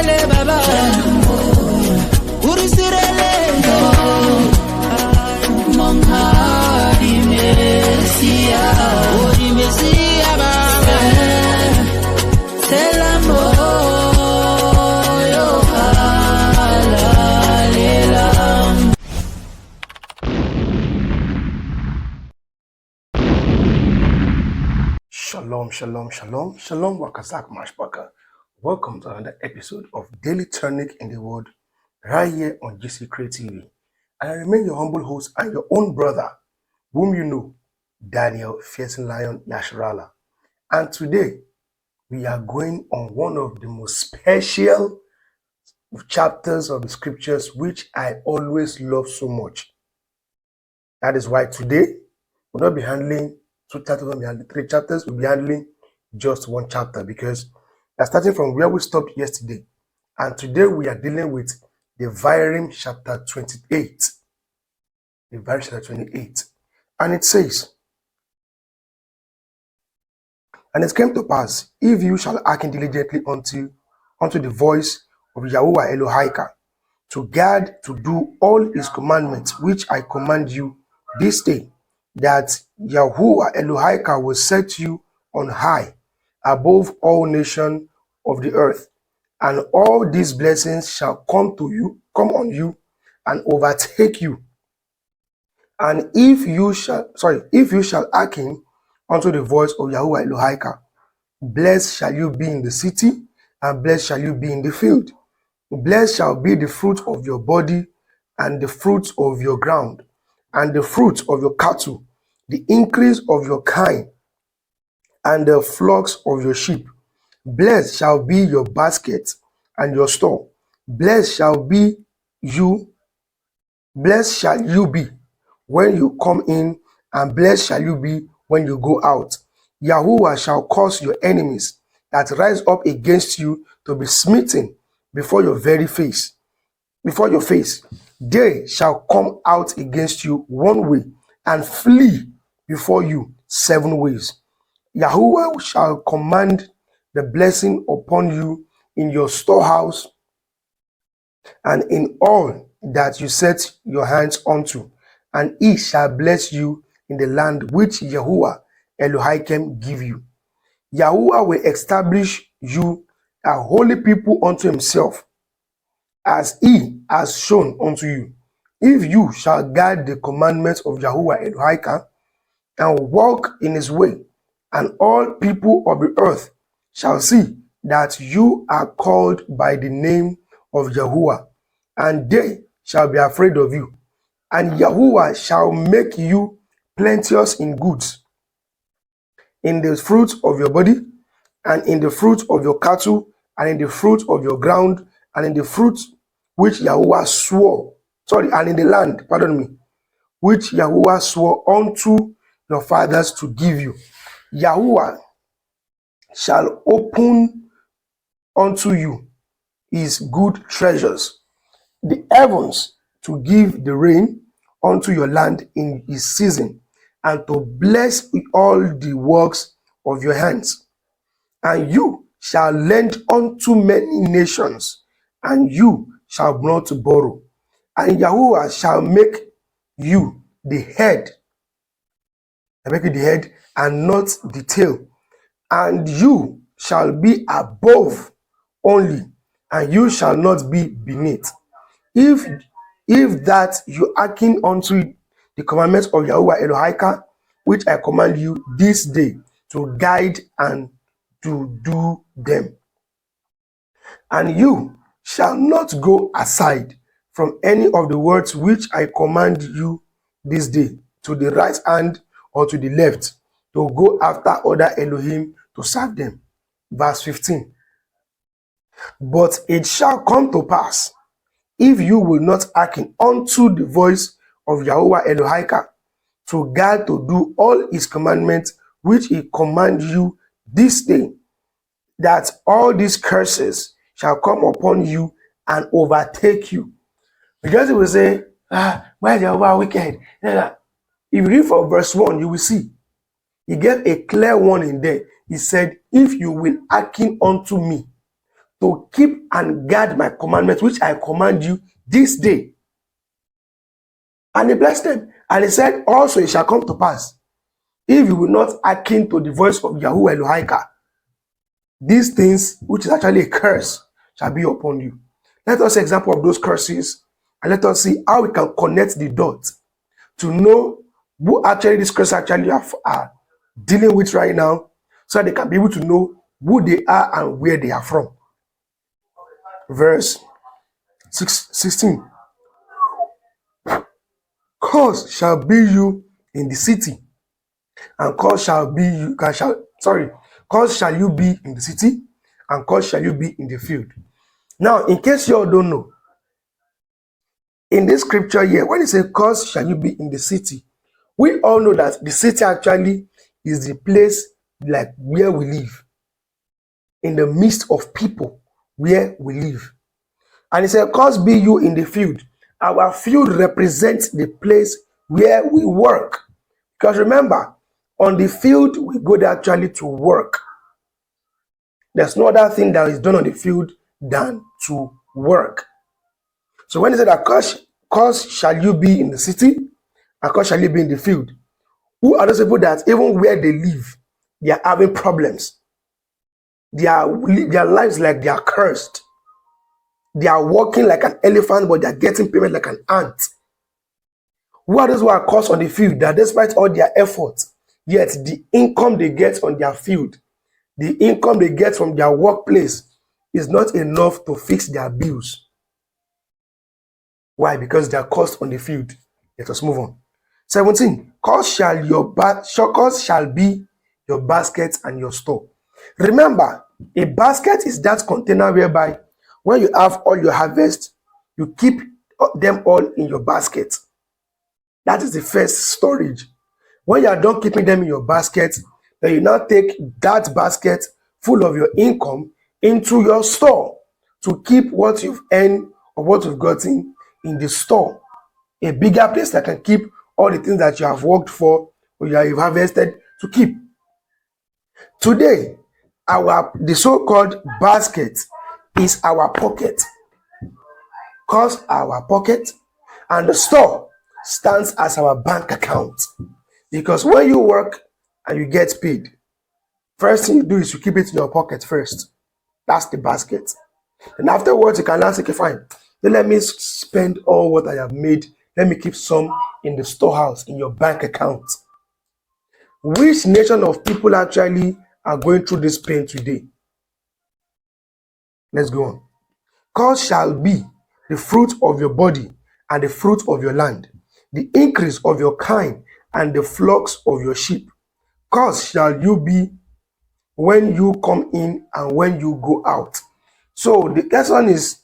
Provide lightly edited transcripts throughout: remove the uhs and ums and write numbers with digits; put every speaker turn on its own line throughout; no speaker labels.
Shalom, shalom, shalom, shalom, Wakazak Mashbaka. Welcome to another episode of Daily Tonic in the Word, right here on GC Create TV. And I remain your humble host and your own brother, whom you know, Daniel Fiercing Lion Yashrala. And today, we are going on one of the most special chapters of the scriptures, which I always love so much. That is why today, we'll not be handling 2 chapters, we'll be handling 3 chapters, we'll be handling just 1 chapter because we're starting from where we stopped yesterday. And today we are dealing with Devariym chapter 28. Devariym chapter 28. And it says, "And it came to pass, if you shall hearken diligently unto the voice of Yahuwah Elohika, to guard to do all his commandments, which I command you this day, that Yahuwah Elohika will set you on high above all nations of the earth, and all these blessings shall come on you and overtake you. And if you shall hearken unto the voice of Yahuwah Elohika, blessed shall you be in the city, and blessed shall you be in the field. Blessed shall be the fruit of your body, and the fruit of your ground, and the fruit of your cattle, the increase of your kind, and the flocks of your sheep. Blessed shall be your basket and your store. Blessed shall you be when you come in, and blessed shall you be when you go out. Yahuwah shall cause your enemies that rise up against you to be smitten before your face. They shall come out against you one way and flee before you 7 ways. Yahuwah shall command the blessing upon you in your storehouse and in all that you set your hands unto, and he shall bless you in the land which Yahuwah Elohim give you. Yahuwah will establish you a holy people unto himself, as he has shown unto you. If you shall guard the commandments of Yahuwah Elohim and walk in his way, and all people of the earth shall see that you are called by the name of Yahuwah, and they shall be afraid of you. And Yahuwah shall make you plenteous in goods, in the fruit of your body, and in the fruit of your cattle, and in the fruit of your ground, and in the fruit which Yahuwah and in the land, which Yahuwah swore unto your fathers to give you. Yahuwah shall open unto you his good treasures, the heavens, to give the rain unto your land in his season, and to bless all the works of your hands. And you shall lend unto many nations, and you shall not borrow. And Yahuwah shall make you the head, and not the tail. And you shall be above only, and you shall not be beneath. If that you hearken unto the commandments of Yahuwah Elohim, which I command you this day to guide and to do them. And you shall not go aside from any of the words which I command you this day, to the right hand or to the left, to go after other Elohim to serve them. Verse 15. But it shall come to pass, if you will not hearken unto the voice of Yahuwah Elohim, to guard to do all his commandments which he command you this day, that all these curses shall come upon you and overtake you. Because it will say, why is Yahuwah wicked? If you read from verse 1, you will see he gave a clear warning there. He said, if you will hearken unto me, to keep and guard my commandments, which I command you this day. And he blessed them. And he said, also it shall come to pass, if you will not hearken to the voice of Yahuwah Elohika, these things, which is actually a curse, shall be upon you. Let us see an example of those curses, and let us see how we can connect the dots to know who actually these curses actually are dealing with right now, so that they can be able to know who they are and where they are from. Verse 16. Cause shall be you in the city, and cause shall be you, cause shall you be in the city, and cause shall you be in the field. Now, in case you all don't know, in this scripture here, when it says cause shall you be in the city, we all know that the city actually is the place like where we live, in the midst of people where we live. And it said, cause be you in the field. Our field represents the place where we work. Because remember, on the field, we go there actually to work. There's no other thing that is done on the field than to work. So when it said that cause shall you be in the city, and cause shall you be in the field, who are those people that even where they live, they are having problems? Their lives like they are cursed. They are walking like an elephant, but they are getting payment like an ant. Who are those who are caught on the field that despite all their efforts, yet the income they get on their field, the income they get from their workplace is not enough to fix their bills? Why? Because they are caught on the field. Let us move on. 17. Cause shall be your basket and your store. Remember, a basket is that container whereby when you have all your harvest, you keep them all in your basket. That is the first storage. When you are done keeping them in your basket, then you now take that basket full of your income into your store to keep what you've earned or what you've gotten in the store. A bigger place that can keep all the things that you have worked for or you have harvested to keep. Today, the so-called basket is our pocket. Cause our pocket, and the store stands as our bank account. Because when you work and you get paid, first thing you do is you keep it in your pocket first. That's the basket. And afterwards, you can now say, okay, fine, then let me spend all what I have made. Let me keep some in the storehouse, in your bank account. Which nation of people actually are going through this pain today? Let's go on. Cause shall be the fruit of your body and the fruit of your land, the increase of your kind and the flocks of your sheep. Cause shall you be when you come in and when you go out. So the question is,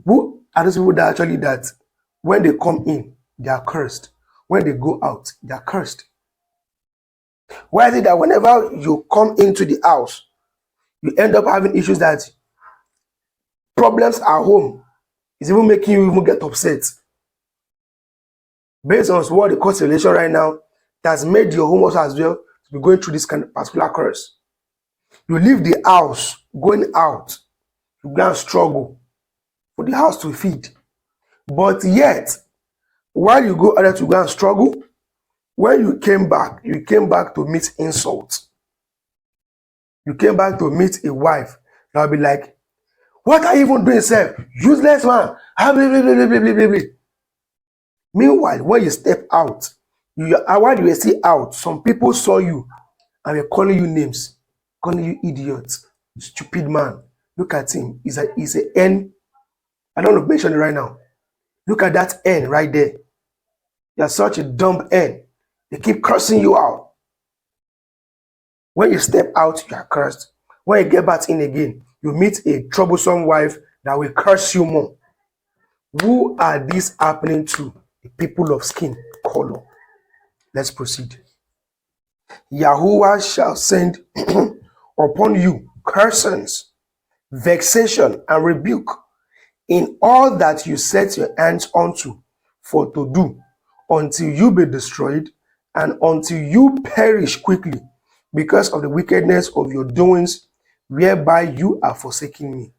who are those people that when they come in, they are cursed? When they go out, they are cursed. Why is it that whenever you come into the house, you end up having issues that problems at home is even making you even get upset? Based on what the court relation right now, that's made your home also as well to be going through this kind of particular curse. You leave the house, going out, you go and struggle for the house to feed. But yet, while you go out to go and struggle, when you came back to meet insults. You came back to meet a wife that will be like, what are you even doing, sir? Useless man. Meanwhile, when you step out, while you were still out, some people saw you and were calling you names, calling you idiot, stupid man. Look at him. He's a N. I don't want to mention it right now. Look at that N right there. You're such a dumb N. They keep cursing you out. When you step out, you are cursed. When you get back in again, you meet a troublesome wife that will curse you more. Who are these happening to? The people of skin color. Let's proceed. Yahuwah shall send upon you curses, vexation, and rebuke in all that you set your hands unto for to do, until you be destroyed and until you perish quickly because of the wickedness of your doings, whereby you are forsaking me.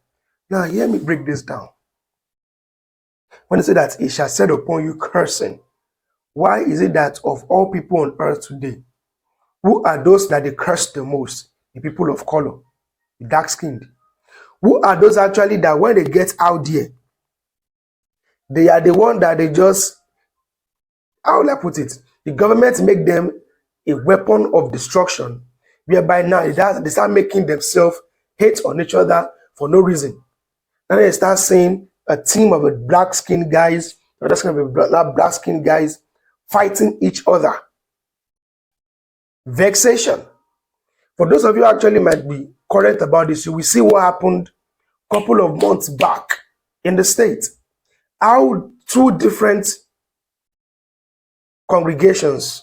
Now, hear me break this down. When they say that he shall set upon you cursing, why is it that of all people on earth today, who are those that they curse the most? The people of color, the dark-skinned. Who are those actually that when they get out there, they are the one that they just, how will I put it? The government make them a weapon of destruction, whereby now they start making themselves hate on each other for no reason. And they start seeing a team of black-skinned guys, other kind of black-skinned guys fighting each other. Vexation. For those of you actually might be current about this, you will see what happened a couple of months back in the state. How two different congregations,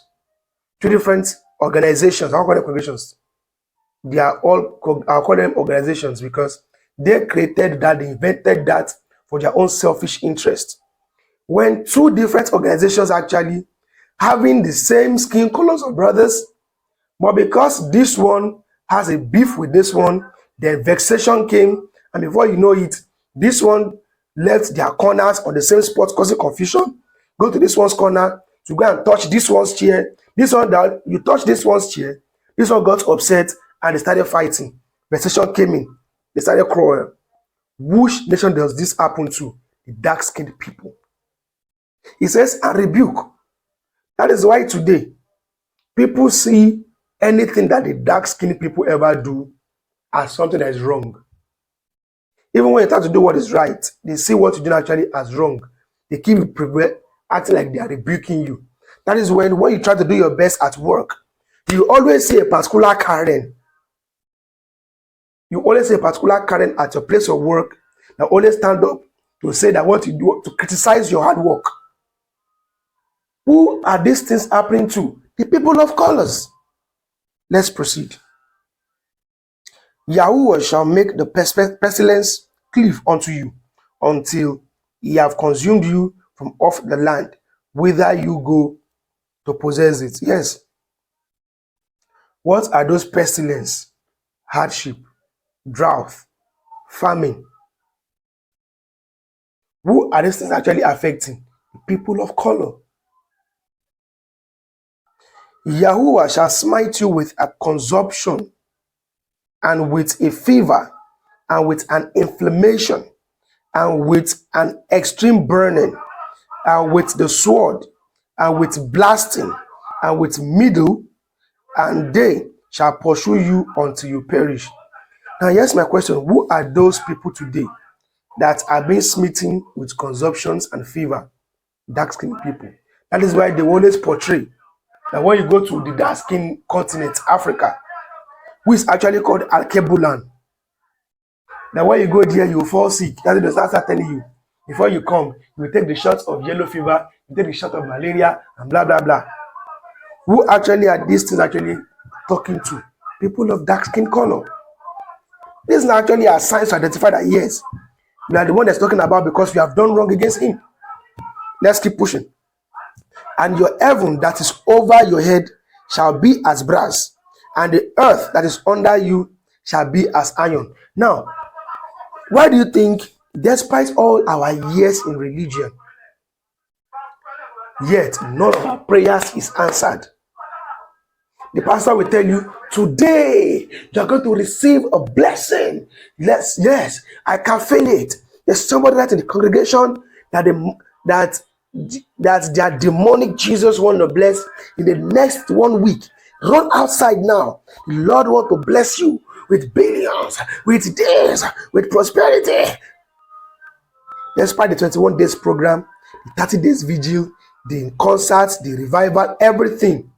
two different organizations, I'll call them congregations. I'll call them organizations because they created that, they invented that for their own selfish interest. When two different organizations actually having the same skin colors of brothers, but because this one has a beef with this one, then vexation came, and before you know it, this one left their corners on the same spot, causing confusion. Go to this one's corner to go and touch this one's chair. This one that you touch this one's chair, this one got upset and they started fighting. Vexation came in, they started quarrel. Which nation does this happen to? The dark-skinned people. He says, and rebuke. That is why today people see anything that the dark-skinned people ever do as something that is wrong. Even when you try to do what is right, they see what you do actually as wrong. They keep acting like they are rebuking you. That is when you try to do your best at work, you always see a particular Karen. You always see a particular Karen at your place of work that always stand up to say that what you do, to criticize your hard work. Who are these things happening to? The people of colors. Let's proceed. Yahuwah shall make the pestilence cleave unto you until he have consumed you from off the land, whither you go to possess it. Yes. What are those pestilence? Hardship, drought, famine. Who are these things actually affecting? The people of color. Yahuwah shall smite you with a consumption, and with a fever, and with an inflammation, and with an extreme burning, and with the sword, and with blasting, and with middle, and they shall pursue you until you perish. Now, here's my question. Who are those people today that are being smitten with consumptions and fever? Dark-skinned people. That is why they always portray that when you go to the dark-skinned continent, Africa, who is actually called Alkebulan, that when you go there, you will fall sick. That's what they start telling you. Before you come, you will take the shots of yellow fever, you take the shot of malaria, and blah, blah, blah. Who actually are these things actually talking to? People of dark skin color. This is actually a sign to identify that, yes, we are the one that's talking about because we have done wrong against him. Let's keep pushing. And your heaven that is over your head shall be as brass, and the earth that is under you shall be as iron. Now, why do you think, despite all our years in religion, yet none of our prayers is answered? The pastor will tell you, today you are going to receive a blessing. Yes, I can feel it. There's somebody that in the congregation that their demonic Jesus want to bless in the next 1 week. Run outside now. The Lord want to bless you with billions, with days, with prosperity. Despite the 21 days program, the 30 days vigil, the concerts, the revival, everything,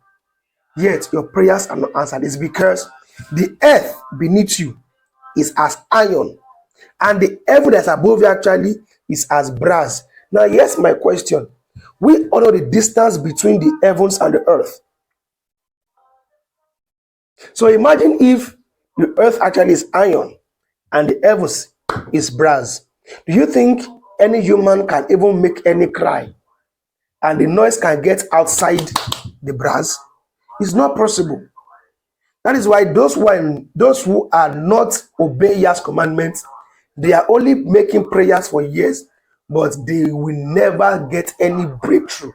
yet your prayers are not answered. It's because the earth beneath you is as iron, and the heaven that's above you actually is as brass. Now, here's my question. We all know the distance between the heavens and the earth. So imagine if the earth actually is iron and the heavens is brass. Do you think any human can even make any cry and the noise can get outside the brass? It's not possible. That is why those who are not obeying Yah's commandments, they are only making prayers for years, but they will never get any breakthrough.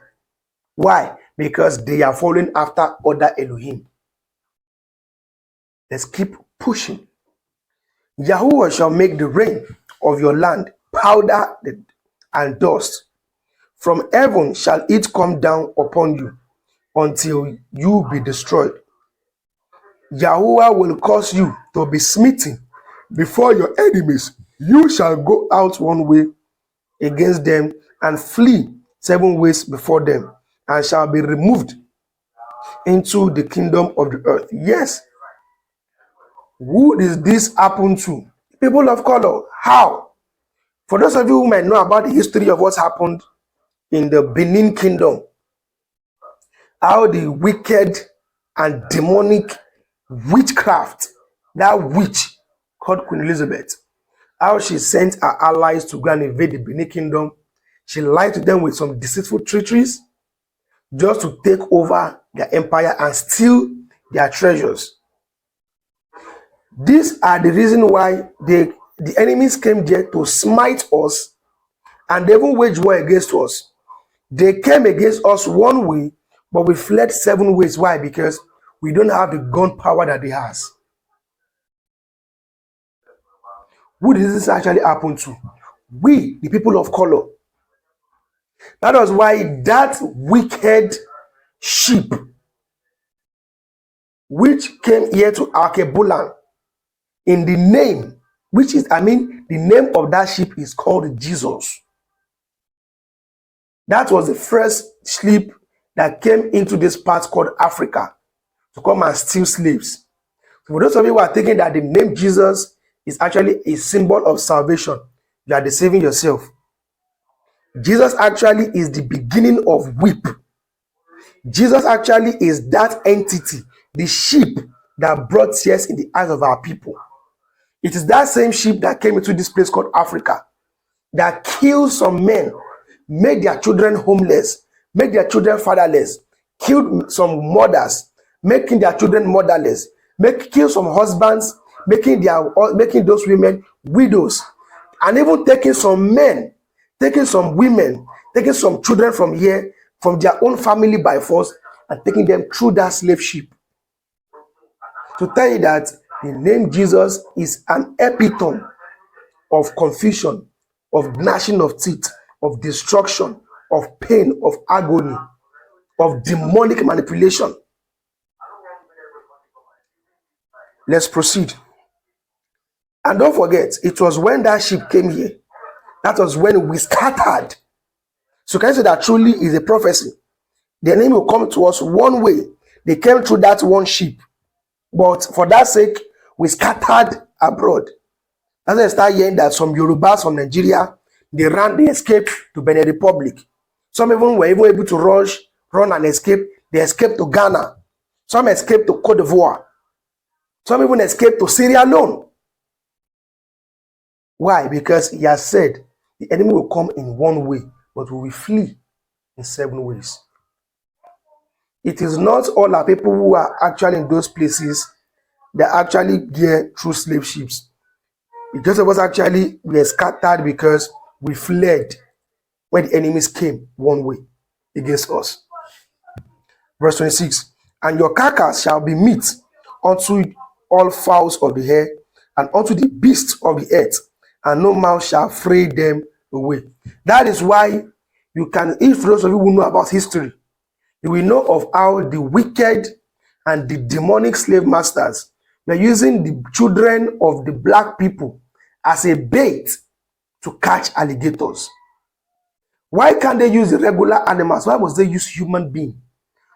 Why? Because they are following after other Elohim. Let's keep pushing. Yahuwah shall make the rain of your land powder and dust. From heaven shall it come down upon you until you be destroyed. Yahuwah will cause you to be smitten before your enemies. You shall go out one way against them and flee 7 ways before them, and shall be removed into the kingdom of the earth. Yes. Who does this happen to? People of color. How? For those of you who might know about the history of what's happened in the Benin kingdom, how the wicked and demonic witchcraft, that witch called Queen Elizabeth, how she sent her allies to go and invade the Benin kingdom. She lied to them with some deceitful treacheries just to take over their empire and steal their treasures. These are the reason why the enemies came there to smite us, and they even waged war against us. They came against us one way, but we fled 7 ways. Why? Because we don't have the gunpowder that they has. Who did this actually happen to? We, the people of color. That was why that wicked sheep, which came here to Arkebulan, in the name, the name of that sheep is called Jesus. That was the first sheep that came into this part called Africa to come and steal slaves. So for those of you who are thinking that the name Jesus is actually a symbol of salvation, you are deceiving yourself. Jesus actually is the beginning of whip. Jesus actually is that entity, the sheep that brought tears in the eyes of our people. It is that same sheep that came into this place called Africa, that killed some men, made their children homeless, made their children fatherless, killed some mothers, making their children motherless, killed some husbands, making those women widows, and even taking some men, taking some women, taking some children from here, from their own family by force, and taking them through that slave ship. To tell you that the name Jesus is an epitome of confusion, of gnashing of teeth, of destruction, of pain, of agony, of demonic manipulation. Let's proceed. And don't forget, it was when that ship came here, that was when we scattered. So can you say that truly is a prophecy? The enemy will come to us one way. They came through that one ship. But for that sake, we scattered abroad. As I start hearing that some Yorubas from Nigeria, they escaped to Benin Republic. Some even were able to run and escape. They escaped to Ghana. Some escaped to Cote d'Ivoire. Some even escaped to Sierra Leone. Why? Because he has said the enemy will come in one way, but we will flee in 7 ways. It is not all our people who are actually in those places that actually get through slave ships. Because of us actually were scattered because we fled when the enemies came one way against us. Verse 26, and your carcass shall be meat unto all fowls of the air and unto the beasts of the earth, and no mouth shall fray them away. That is why you can, if those of you who know about history, you will know of how the wicked and the demonic slave masters were using the children of the black people as a bait to catch alligators. Why can't they use the regular animals? Why must they use human beings?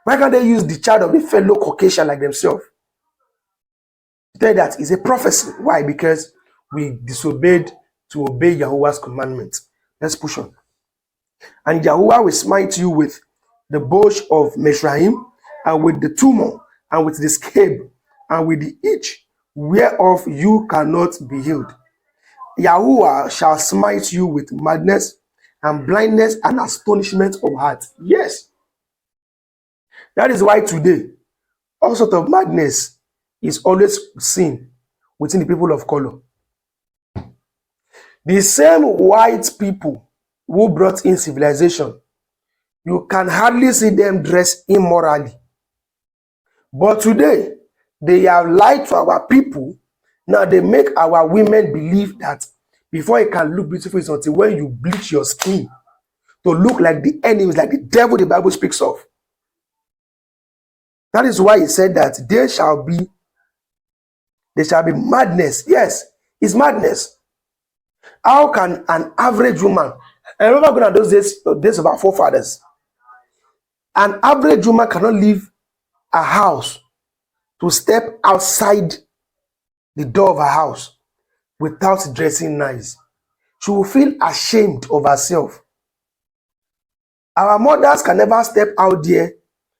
Why can't they use the child of a fellow Caucasian like themselves? That is a prophecy. Why? Because we disobeyed to obey Yahuwah's commandments. Let's push on. And Yahuwah will smite you with the bush of Mizraim, and with the tumor, and with the scab, and with the itch, whereof you cannot be healed. Yahuwah shall smite you with madness, and blindness, and astonishment of heart. Yes. That is why today, all sorts of madness is always seen within the people of color. The same white people who brought in civilization, you can hardly see them dress immorally. But today, they have lied to our people. Now they make our women believe that before you can look beautiful is until when you bleach your skin to look like the enemies, like the devil the Bible speaks of. That is why he said that there shall be madness. Yes, it's madness. How can an average woman, I remember going to those days of our forefathers, an average woman cannot leave a house to step outside the door of her house without dressing nice. She will feel ashamed of herself. Our mothers can never step out there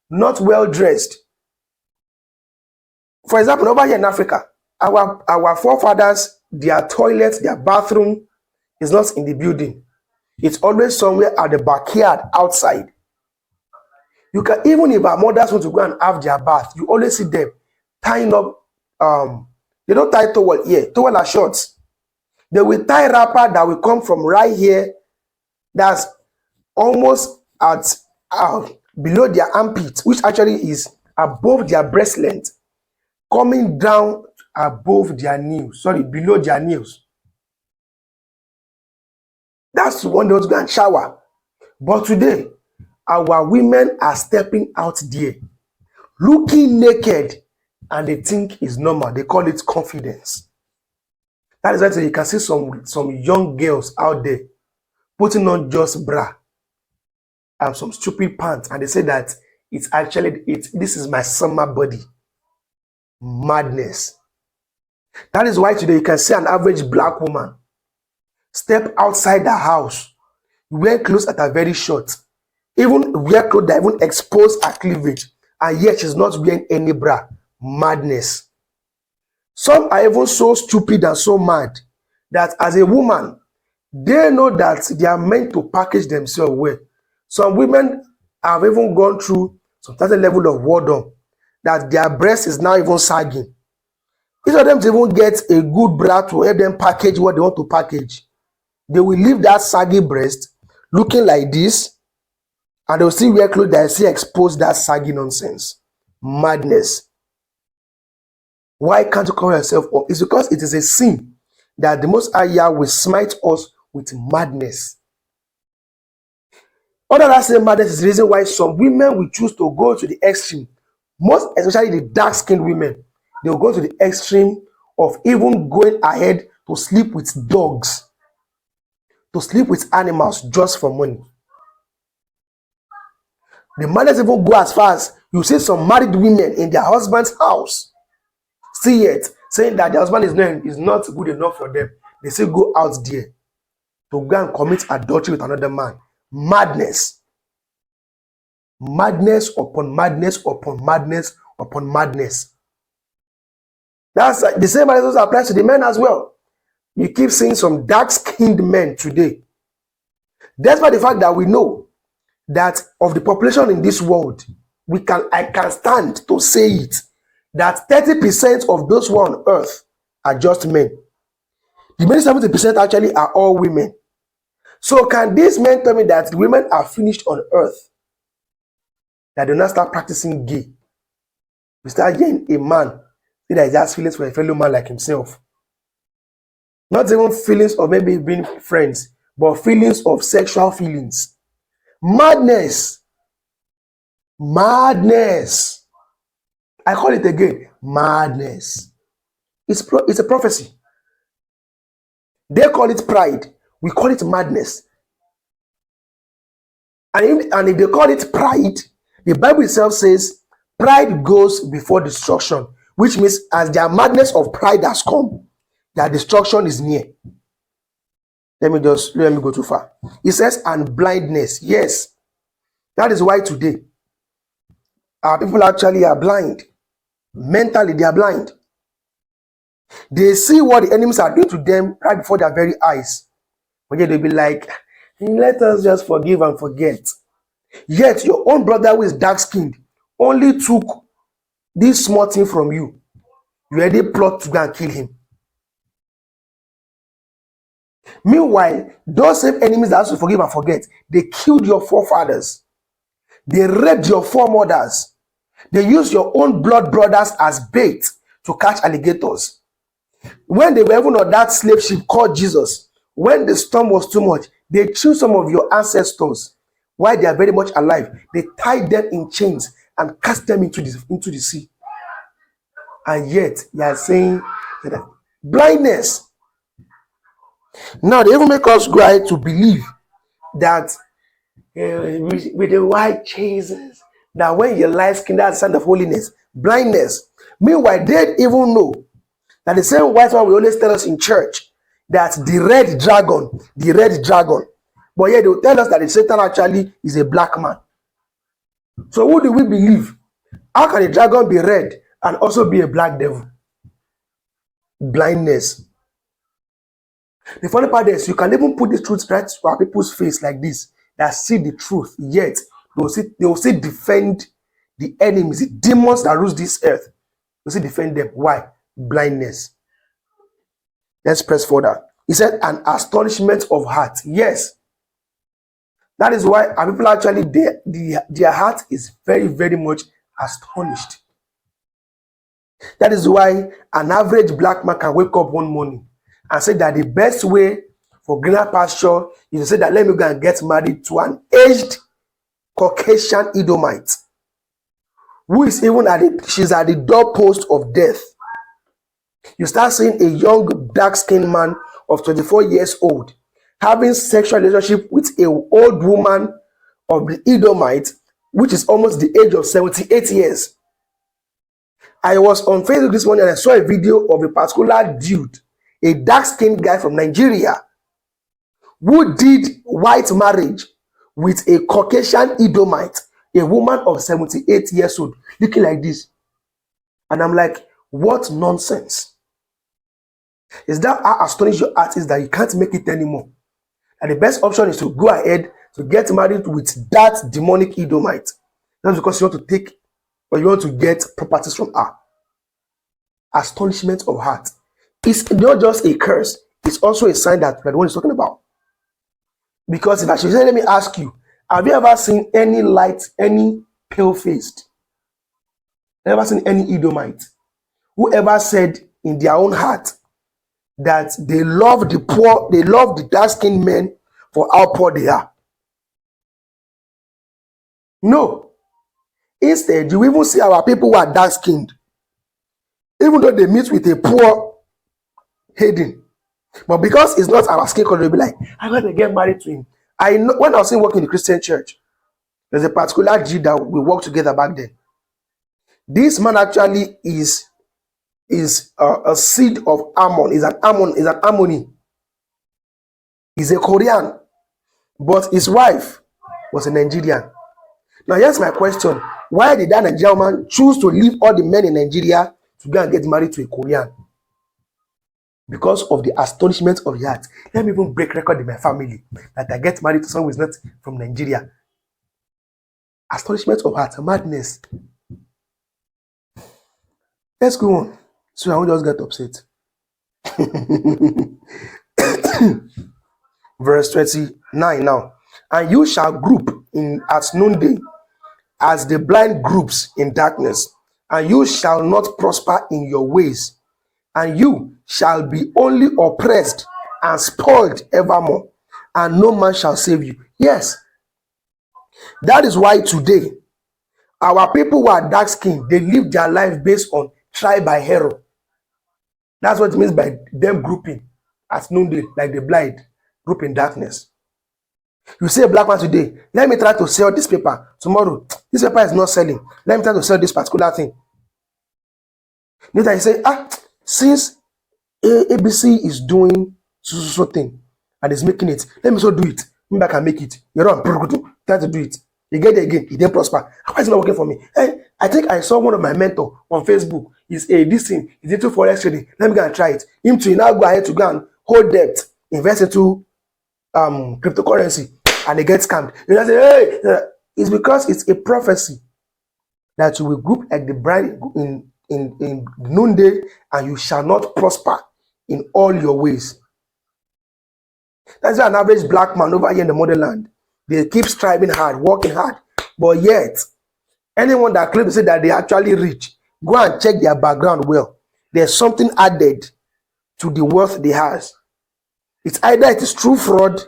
not well dressed. For example, over here in Africa, our forefathers, their toilets, their bathroom is not in the building. It's always somewhere at the backyard outside. You can, even if our mothers want to go and have their bath, you always see them tying up, they don't tie towel here, towel are shorts. They will tie wrapper that will come from right here, that's almost at below their armpit, which actually is above their breast length, coming down above their knees, below their knees. That's one they want to go and shower. But today, our women are stepping out there, looking naked, and they think it's normal. They call it confidence. That is why you can see some young girls out there putting on just bra and some stupid pants, and they say that it's actually this is my summer body. Madness. That is why today you can see an average black woman step outside the house, wear clothes that are very short, even wear clothes that even expose her cleavage, and yet she's not wearing any bra. Madness. Some are even so stupid and so mad that as a woman, they know that they are meant to package themselves well. Some women have even gone through some certain level of boredom that their breast is now even sagging. Instead of them to even get a good bra to help them package what they want to package, they will leave that saggy breast looking like this, and they'll still wear clothes that still expose that saggy nonsense. Madness. Why can't you cover yourself up? It's because it is a sin that the Most High Yah will smite us with madness. Other than saying madness is the reason why some women will choose to go to the extreme. Most especially the dark-skinned women, they will go to the extreme of even going ahead to sleep with dogs, to sleep with animals just for money. The madness even go as far as you see some married women in their husband's house, see it, saying that their husband is not good enough for them. They still go out there to go and commit adultery with another man. Madness. Madness upon madness upon madness upon madness. That's the same as applies to the men as well. You keep seeing some dark-skinned men today. Despite the fact that we know that of the population in this world, I can stand to say it, that 30% of those who are on earth are just men. The remaining 70% actually are all women. So can these men tell me that the women are finished on earth, that they not start practicing gay? We start getting a man that has feelings for a fellow man like himself. Not even feelings of maybe being friends, but feelings of sexual feelings. Madness. Madness. I call it again, madness. It's a prophecy. They call it pride. We call it madness. And if they call it pride, the Bible itself says pride goes before destruction, which means as their madness of pride has come, their destruction is near. Let me go too far. It says, and blindness. Yes. That is why today our people actually are blind. Mentally, they are blind. They see what the enemies are doing to them right before their very eyes. But yet they'll be like, let us just forgive and forget. Yet your own brother who is dark-skinned only took this small thing from you. You already plot to go and kill him. Meanwhile, those same enemies that has to forgive and forget, they killed your forefathers. They raped your foremothers. They used your own blood brothers as bait to catch alligators. When they were even on that slave ship called Jesus, when the storm was too much, they chose some of your ancestors while they are very much alive. They tied them in chains and cast them into the sea. And yet, you are saying that blindness. Now, they even make us go ahead to believe that with the white chains, that when you light skin, that's the sign of holiness. Blindness. Meanwhile, they didn't even know that the same white one we always tell us in church, that the red dragon. But yet they will tell us that the Satan actually is a black man. So who do we believe? How can a dragon be red and also be a black devil? Blindness. The funny part is you can even put the truth right to people's face like this, that see the truth, yet they will still defend the enemies, the demons that rule this earth. They will still defend them. Why? Blindness. Let's press further. He said, an astonishment of heart. Yes. That is why our people actually, their heart is very, very much astonished. That is why an average black man can wake up one morning and say that the best way for greener pasture is to say that let me go and get married to an aged Caucasian Edomite who is even she's at the doorpost of death. You start seeing a young dark-skinned man of 24 years old having sexual relationship with an old woman of the Edomite, which is almost the age of 78 years. I was on Facebook this morning and I saw a video of a particular dude, a dark-skinned guy from Nigeria, who did white marriage with a Caucasian Edomite, a woman of 78 years old, looking like this. And I'm like, what nonsense. Is that how astonished your heart is that you can't make it anymore? And the best option is to go ahead to get married with that demonic Edomite. That's because you want to take or you want to get properties from her. Astonishment of heart. It's not just a curse, it's also a sign that the one is talking about. Because if I should say, let me ask you, have you ever seen any light, any pale-faced? Ever seen any Edomite who ever said in their own heart that they love the poor, they love the dark-skinned men for how poor they are? No. Instead, you even see our people who are dark-skinned, even though they meet with a poor Hayden, but because it's not our skin color, they'll be like, I'm going to get married to him. I know when I was working in the Christian church, there's a particular Jew that we worked together back then. This man actually is a seed of Ammon. Is an Ammoni. He's a Korean, but his wife was a Nigerian. Now here's my question: why did that Nigerian man choose to leave all the men in Nigeria to go and get married to a Korean? Because of the astonishment of the heart. Let me even break record in my family that I get married to someone who is not from Nigeria. Astonishment of heart, madness. Let's go on. So I won't just get upset. Verse 29 now. And you shall group at noonday as the blind groups in darkness, and you shall not prosper in your ways, and you shall be only oppressed and spoiled evermore, and no man shall save you. Yes, that is why today our people who are dark skinned, they live their life based on try by hero. That's what it means by them grouping at noonday, like the blind group in darkness. You see a black man today, let me try to sell this paper. Tomorrow, this paper is not selling. Let me try to sell this particular thing. Later you say, since ABC is doing so thing and is making it, let me so do it. Maybe I can make it. You're wrong. Try to do it. You get it again, it didn't prosper. Why is it not working for me? Hey, I think I saw one of my mentor on Facebook. He's this thing, he's into forex trading. Let me go and try it. Him to now go ahead to go and hold debt, invest into cryptocurrency, and they get scammed. You know, say, hey, it's because it's a prophecy that you will group like the bride in in noonday, and you shall not prosper in all your ways. That's why an average black man over here in the motherland, they keep striving hard, working hard, but yet anyone that claims to say that they actually rich, go and check their background well. There's something added to the wealth they has. It's either it is true fraud,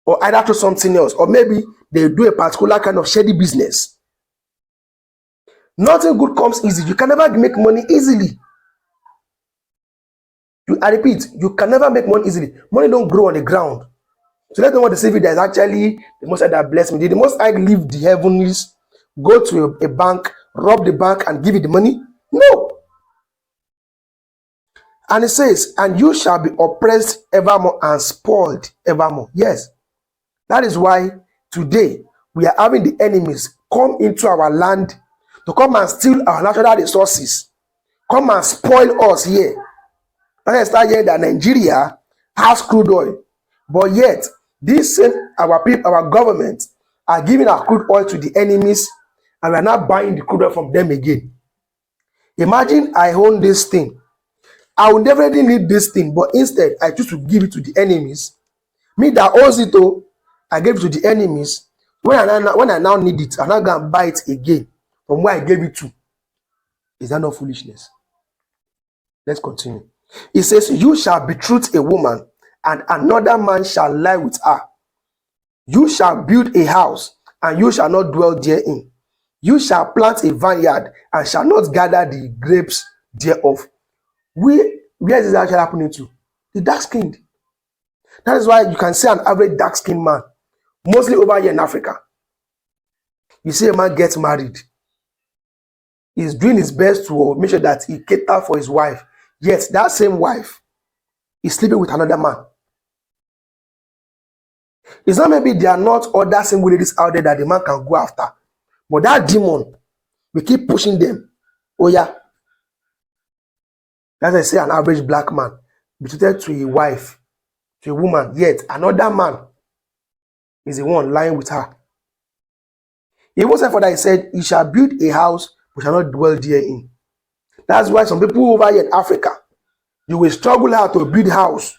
or either through something else, or maybe they do a particular kind of shady business. Nothing good comes easy. You can never make money easily. I repeat, you can never make money easily. Money don't grow on the ground. So let them want to say that is actually the Most High that bless me. Did the Most High leave the heavenlies, go to a bank, rob the bank, and give you the money? No. And it says, and you shall be oppressed evermore and spoiled evermore. Yes. That is why today we are having the enemies come into our land to come and steal our natural resources, come and spoil us here. And I start hearing that Nigeria has crude oil, but yet this same our people, our government are giving our crude oil to the enemies, and we are not buying the crude oil from them again. Imagine I own this thing. I will definitely need this thing, but instead I choose to give it to the enemies. Me that owns it, I gave it to the enemies. When I now need it, I'm not going to buy it again from where I gave it to. Is that not foolishness? Let's continue. It says, you shall betroth a woman, and another man shall lie with her. You shall build a house, and you shall not dwell therein. You shall plant a vineyard, and shall not gather the grapes thereof. Where is this actually happening to? The dark-skinned. That is why you can see an average dark-skinned man, mostly over here in Africa. You see a man gets married. He's doing his best to make sure that he caters for his wife. Yet that same wife is sleeping with another man. It's not maybe there are not other single ladies out there that the man can go after, but that demon will keep pushing them. Oh yeah. As I say, an average black man betrothed to a wife, to a woman, yet another man is the one lying with her. He even said for that, he said, he shall build a house, but shall not dwell therein. That's why some people over here in Africa, you will struggle hard to build a house.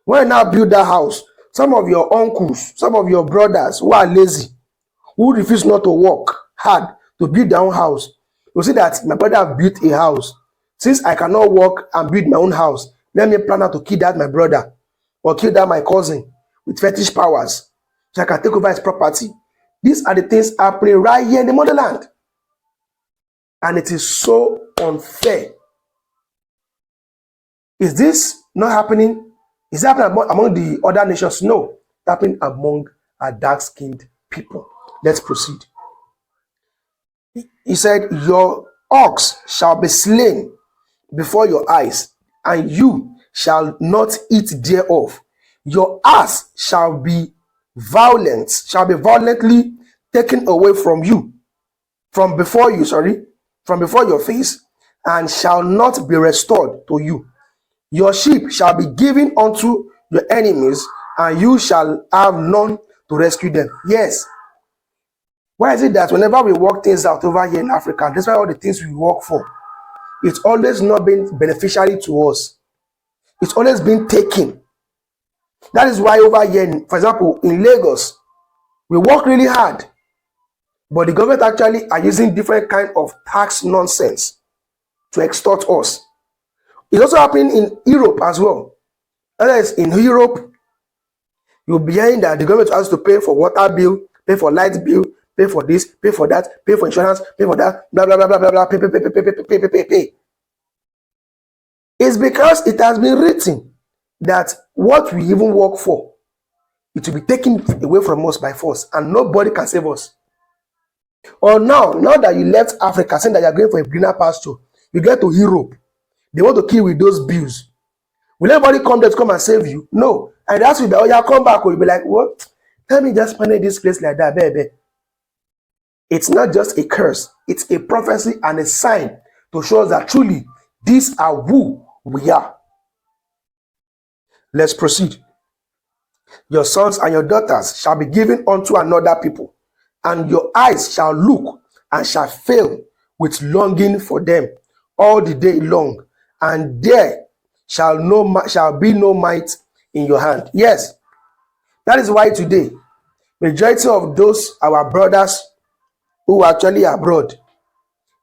When you now build that house, some of your uncles, some of your brothers who are lazy, who refuse not to work hard to build their own house, you see that my brother built a house. Since I cannot work and build my own house, let me plan out to kill that my brother or kill that my cousin with fetish powers so I can take over his property. These are the things happening right here in the motherland. And it is so unfair. Is this not happening? Is it happening among the other nations? No. It's happening among our dark-skinned people. Let's proceed. He said, your ox shall be slain before your eyes, and you shall not eat thereof. Your ass shall be violently taken away from before your face, and shall not be restored to you. Your sheep shall be given unto your enemies, and you shall have none to rescue them. Yes. Why is it that whenever we work things out over here in Africa, despite all the things we work for, it's always not been beneficiary to us? It's always been taken. That is why over here, for example, in Lagos, we work really hard, but the government actually are using different kind of tax nonsense to extort us. It's also happening in Europe as well. That is, in Europe, you'll be hearing that the government has to pay for water bill, pay for light bill, pay for this, pay for that, pay for insurance, pay for that, blah, blah, blah, blah, blah, blah, pay. It's because it has been written that what we even work for, it will be taken away from us by force, and nobody can save us. Or now that you left Africa, saying that you're going for a greener pasture, you get to Europe, they want to kill with those bills. Will anybody come there to come and save you? No. And that's with the come back, or you'll be like, what? Tell me just manage this place like that, baby. It's not just a curse, it's a prophecy and a sign to show us that truly these are who we are. Let's proceed. Your sons and your daughters shall be given unto another people, and your eyes shall look and shall fail with longing for them all the day long, and there shall be no might in your hand. Yes, that is why today, majority of those our brothers who are actually abroad,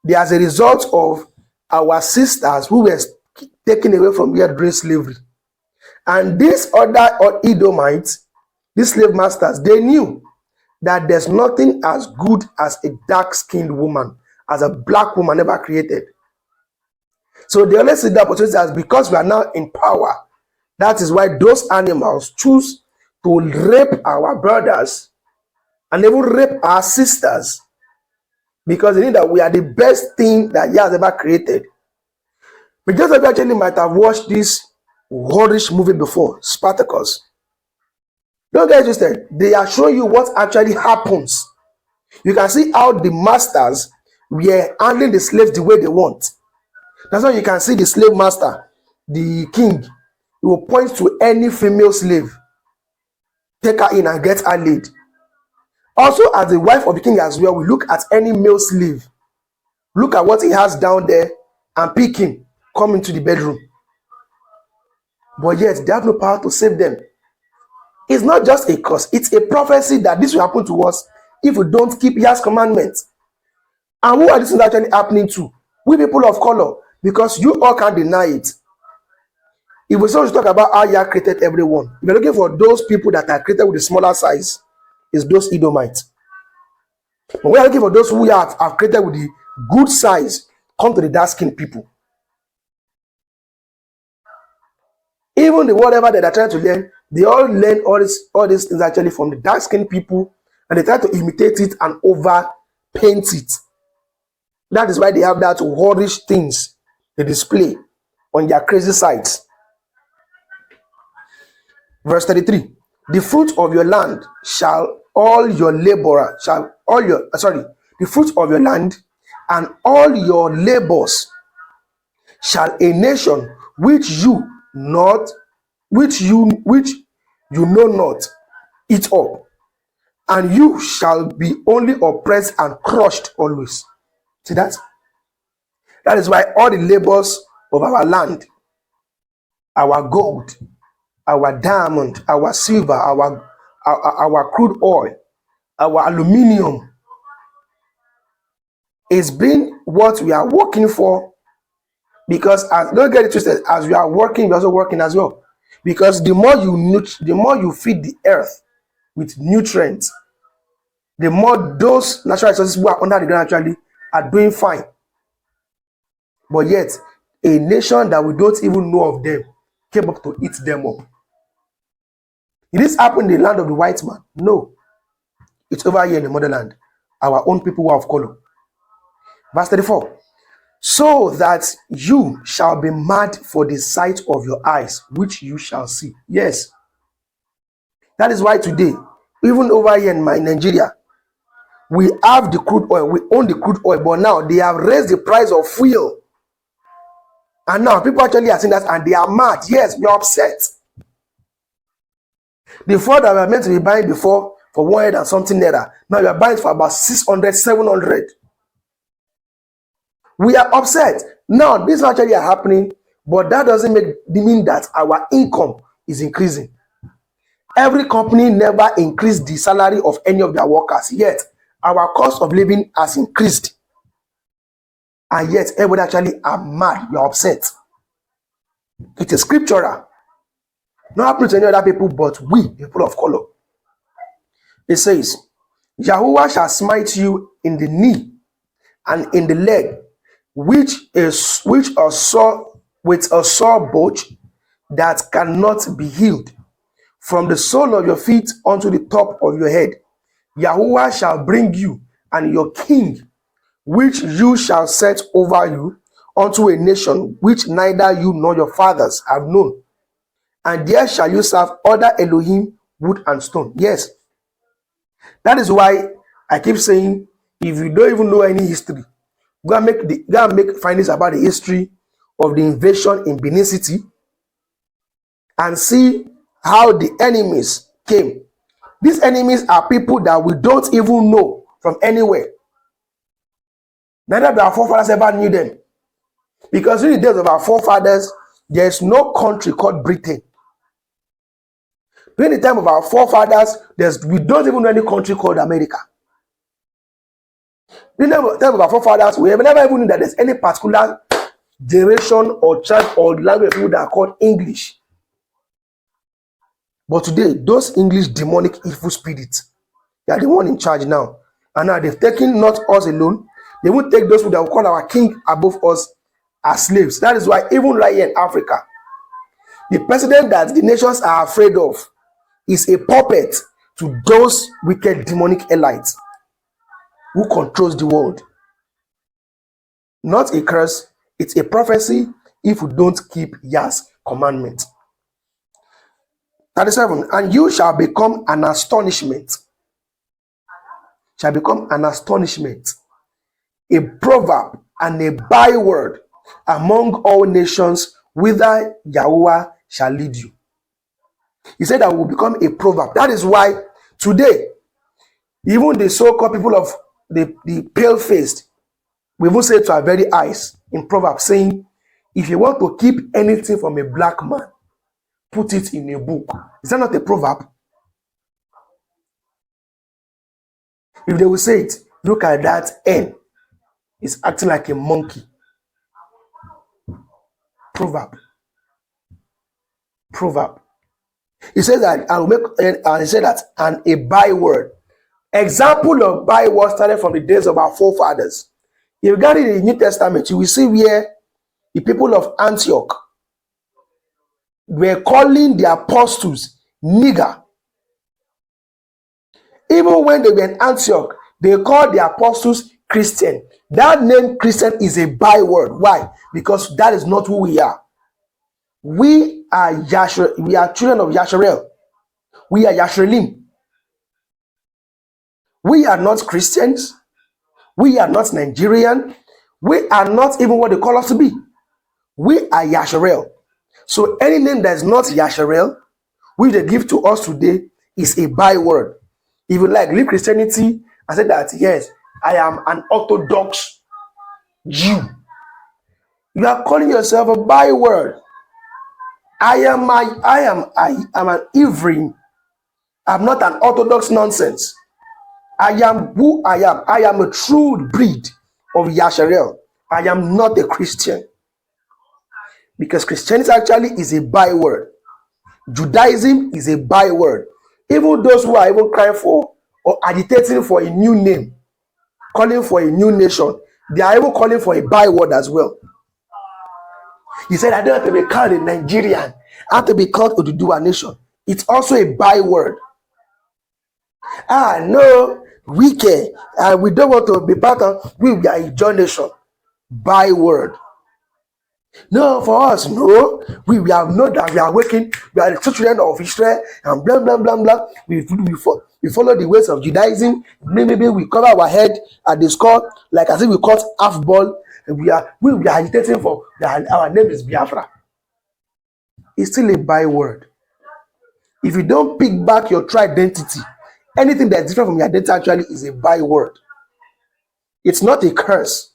they are as a result of our sisters who were taken away from here during slavery. And these other Edomites, these slave masters, they knew that there's nothing as good as a dark-skinned woman, as a black woman ever created. So they always see the opportunity as, because we are now in power, that is why those animals choose to rape our brothers and even rape our sisters, because they know that we are the best thing that He has ever created. Because of you actually might have watched this horrible movie before, Spartacus. Don't get interested. They are showing you what actually happens. You can see how the masters were handling the slaves the way they want. That's why you can see the slave master, the king, he will point to any female slave, take her in and get her laid. Also, as the wife of the king as well, we look at any male slave, look at what he has down there, and pick him, come into the bedroom. But yet, they have no power to save them. It's not just a curse, it's a prophecy that this will happen to us if we don't keep Yah's commandments. And who are these things actually happening to? We people of color, because you all can't deny it. If we start to talk about how Yah created everyone, if you're looking for those people that are created with a smaller size, it's those Edomites. But we are looking for those who have created with the good size, come to the dark-skinned people. Even the whatever that they're trying to learn, they all learn all these things actually from the dark-skinned people, and they try to imitate it and over-paint it. That is why they have that horrible things they display on their crazy sites. Verse 33. The fruit of your land shall all your laborer, the fruit of your land and all your labors shall a nation which you know not eat up, and you shall be only oppressed and crushed always. See that? That is why all the labors of our land, our gold, our diamond, our silver, our crude oil, our aluminium, is being what we are working for. Because don't get it twisted, as we are working, we're also working as well. Because the more you feed the earth with nutrients, the more those natural resources who are under the ground actually are doing fine. But yet, a nation that we don't even know of them came up to eat them up. Did this happen in the land of the white man? No. It's over here in the motherland. Our own people who are of color. Verse 34. So that you shall be mad for the sight of your eyes, which you shall see. Yes. That is why today, even over here in Nigeria, we have the crude oil. We own the crude oil. But now they have raised the price of fuel. And now people actually are seeing that and they are mad. Yes, we are upset. The fuel that we were meant to be buying before for 100 and something naira, now you are buying for about 600, 700. We are upset. Now, this actually are happening, but that doesn't mean that our income is increasing. Every company never increased the salary of any of their workers, yet our cost of living has increased. And yet, everybody actually are mad. You are upset. It is scriptural. Not happening to any other people, but we, people of color. It says, Yahuwah shall smite you in the knee and in the leg, which are sore with a sore botch that cannot be healed, from the sole of your feet unto the top of your head. Yahuwah shall bring you and your king, which you shall set over you, unto a nation which neither you nor your fathers have known. And there shall you serve other Elohim, wood and stone. Yes. That is why I keep saying, if you don't even know any history, go and make findings about the history of the invasion in Benin City and see how the enemies came. These enemies are people that we don't even know from anywhere. Neither do our forefathers ever knew them. Because in the days of our forefathers, there's no country called Britain. During the time of our forefathers, we don't even know any country called America. During the time of our forefathers, we have never even knew that there's any particular generation or tribe or language of people that are called English. But today, those English demonic evil spirits, they are the one in charge now. And now they've taken not us alone, they won't take those who that will call our king above us as slaves. That is why even right here in Africa, the president that the nations are afraid of is a puppet to those wicked demonic elites who controls the world. Not a curse, it's a prophecy if you don't keep Yah's commandment. 37, and you shall become an astonishment. Shall become an astonishment, a proverb and a byword among all nations, whither Yahweh shall lead you. He said that will become a proverb. That is why today, even the so-called people of the pale-faced, we will say to our very eyes in proverb, saying, if you want to keep anything from a black man, put it in a book. Is that not a proverb? If they will say it, look at that N. It's acting like a monkey. Proverb. Proverb. He says that I will make he said that and a byword. Example of byword started from the days of our forefathers. If you got it in the New Testament, you will see where the people of Antioch were calling the apostles nigger. Even when they were in Antioch, they called the apostles Christian. That name Christian is a byword. Why? Because that is not who we are. We are we are children of Yasharel. We are Yasharelim. We are not Christians. We are not Nigerian. We are not even what they call us to be. We are Yasharel. So any name that is not Yasharel, which they give to us today, is a byword. If you like, leave Christianity and say that, yes, I am an Orthodox Jew. You are calling yourself a byword. I am an Ivrim. I'm not an Orthodox nonsense. I am who I am. I am a true breed of Yasharel. I am not a Christian. Because Christianity actually is a byword. Judaism is a byword. Even those who are even crying for or agitating for a new name, calling for a new nation, they are even calling for a byword as well. He said, I don't have to be called a Nigerian. I have to be called Oduduwa nation. It's also a byword. No, we care. We don't want to be part of, we are a joint nation. Byword. No, for us, no. We have known that we are working, we are the children of Israel, and blah, blah, blah, blah. We follow the ways of Judaism. Maybe we cover our head at the skull, like as if we caught half ball. And we are agitating for our name is Biafra. It's still a byword. If you don't pick back your true identity, anything that's different from your identity actually is a byword. It's not a curse.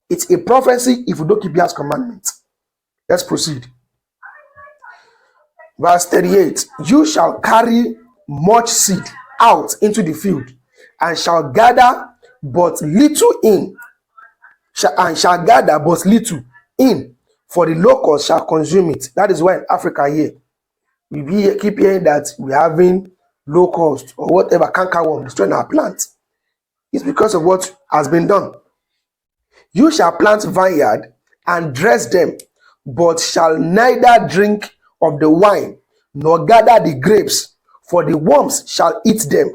It's a prophecy if you don't keep God's commandments. Let's proceed. Verse 38. You shall carry much seed out into the field, and shall gather but little in. Shall gather but little in, for the locust shall consume it. That is why in Africa here, we keep hearing that we're having locust or whatever, cankerworm destroying our plants. It's because of what has been done. You shall plant vineyard and dress them, but shall neither drink of the wine, nor gather the grapes, for the worms shall eat them.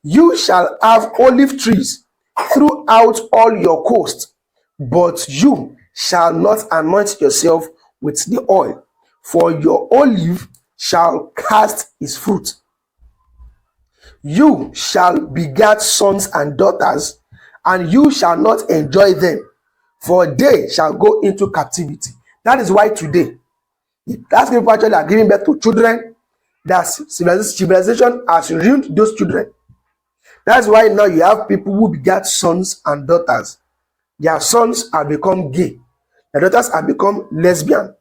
You shall have olive trees throughout all your coast, but you shall not anoint yourself with the oil, for your olive shall cast its fruit. You shall beget sons and daughters, and you shall not enjoy them, for they shall go into captivity. That is why today, that's people actually are giving birth to children. That civilization has ruined those children. That's why now you have people who beget sons and daughters. Their sons have become gay. Their daughters have become lesbian.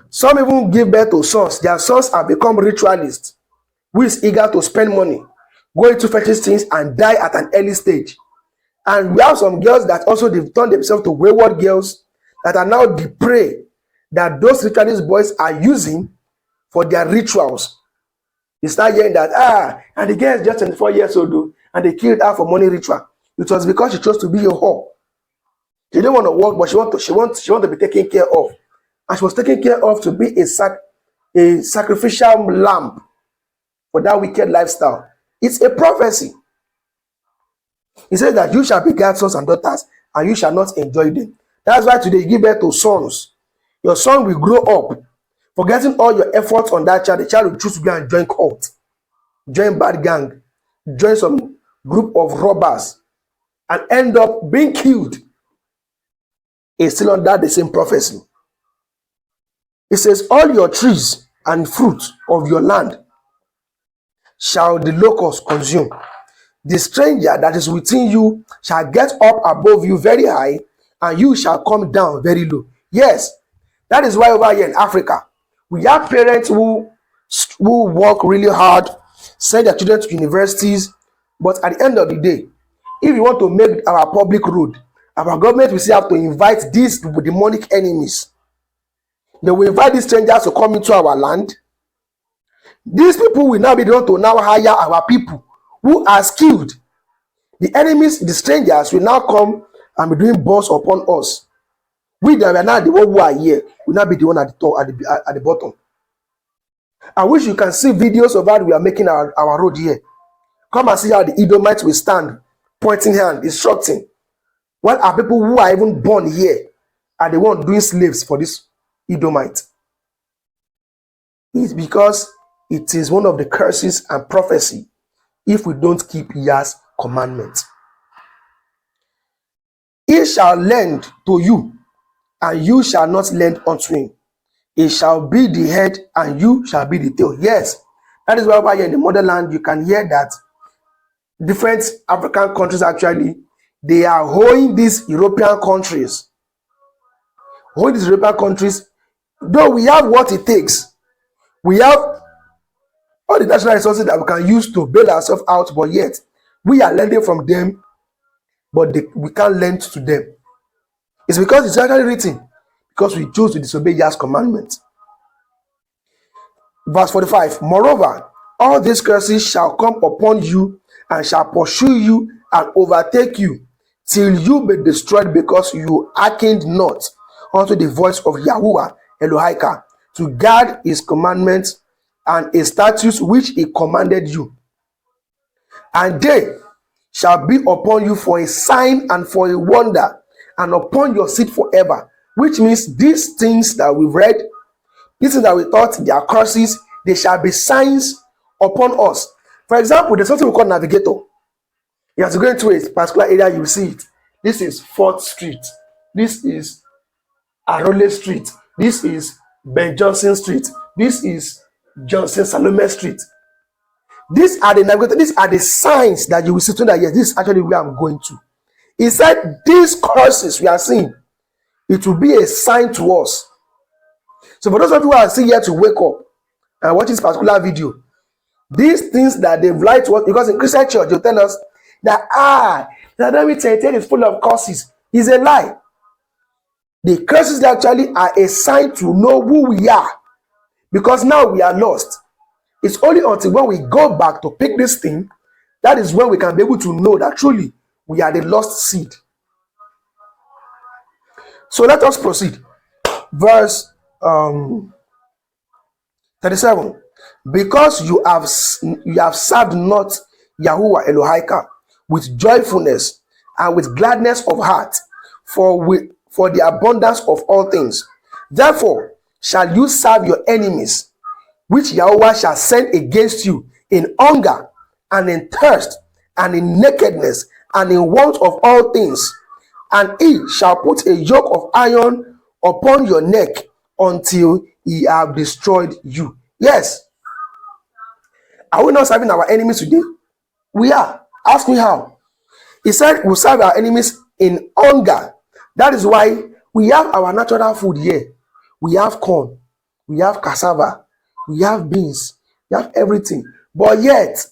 Some even give birth to sons. Their sons have become ritualists, who is eager to spend money, go into fetish things, and die at an early stage. And we have some girls that also they've turned themselves to wayward girls that are now the prey that those ritualist boys are using for their rituals. You start hearing that, and the girl is just 24 years old, and they killed her for money ritual. It was because she chose to be a whore. She didn't want to work, but she wants to be taken care of. And she was taken care of to be a sacrificial lamb for that wicked lifestyle. It's a prophecy. He says that you shall beget sons and daughters, and you shall not enjoy them. That's why today you give birth to sons. Your son will grow up, forgetting all your efforts on that child. The child will choose to go and join cult, join bad gang, join some group of robbers, and end up being killed. It's still under the same prophecy. It says, all your trees and fruit of your land shall the locust consume. The stranger that is within you shall get up above you very high, and you shall come down very low. Yes, that is why over here in Africa, we have parents who work really hard, send their children to universities, but at the end of the day, if you want to make our public road, our government will still have to invite these demonic enemies. They will invite these strangers to come into our land. These people will now be able to now hire our people who are skilled. The enemies, the strangers, will now come and be doing boss upon us. We that are now the one who are here will not be the one at the top, at the bottom. I wish you can see videos of how we are making our road here. Come and see how the Edomites will stand, pointing hand, instructing. What are people who are even born here are the one doing slaves for this Edomite? It's because it is one of the curses and prophecy if we don't keep Yah's commandments. He shall lend to you, and you shall not lend unto him. He shall be the head, and you shall be the tail. Yes, that is why over here in the motherland you can hear that different African countries actually, they are holding these European countries. Though we have what it takes. We have all the national resources that we can use to bail ourselves out, but yet we are lending from them, but we can't lend to them. It's because it's actually written, because we chose to disobey Yah's commandments. Verse 45, moreover, all these curses shall come upon you and shall pursue you and overtake you till you be destroyed, because you hearkened not unto the voice of Yahuwah Elohika to guard his commandments and his statutes which he commanded you. And they shall be upon you for a sign and for a wonder, and upon your seed forever. Which means these things that we read, these things that we thought they are curses, they shall be signs upon us. For example, there's something we call navigator. You have to go into a particular area, you will see it. This is 4th Street. This is Arole Street. This is Ben Johnson Street. This is Johnson Salome Street. These are the navigator. These are the signs that you will see to that, yes, this is actually where I'm going to. He said these curses we are seeing, it will be a sign to us. So for those of you who are still here to wake up and watch this particular video, these things that they've lied to us, because in Christian church they'll tell us that Deuteronomy 10 is full of curses. It's a lie. The curses actually are a sign to know who we are, because now we are lost. It's only until when we go back to pick this thing, that is when we can be able to know that truly we are the lost seed. So let us proceed. Verse 37. Because you have served not Yahuwah Elohika with joyfulness and with gladness of heart, for the abundance of all things. Therefore shall you serve your enemies, which Yahuwah shall send against you in hunger and in thirst and in nakedness and in want of all things. And he shall put a yoke of iron upon your neck until he have destroyed you. Yes. Are we not serving our enemies today? We are. Ask me how. He said we'll serve our enemies in hunger That is why we have our natural food here. We have corn, we have cassava, we have beans, we have everything. But yet,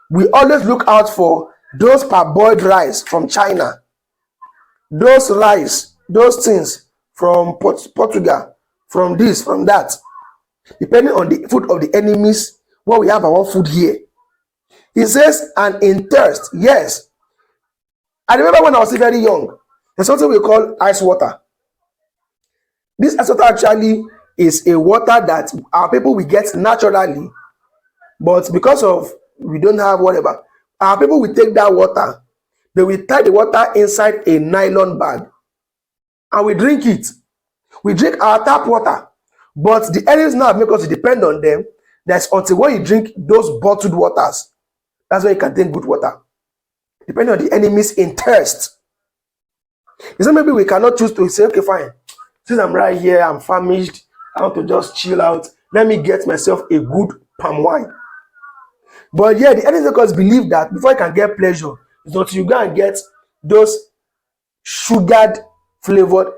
we always look out for those parboiled rice from China, those rice, those things from Portugal, from this, from that. Depending on the food of the enemies, what we have our food here. He says, and in thirst, yes. I remember when I was very young, there's something we call ice water. This ice water actually is a water that our people will get naturally, but because of we don't have whatever, our people will take that water, they will tie the water inside a nylon bag, and we drink it. We drink our tap water, but the enemies now make us depend on them. That's until when you drink those bottled waters, that's when you can drink good water. Depending on the enemies in thirst. You say maybe we cannot choose to say, okay, fine. Since I'm right here, I'm famished, I want to just chill out. Let me get myself a good palm wine. But yeah, the enemies make us believe that before you can get pleasure, it's until you go and get those sugared flavored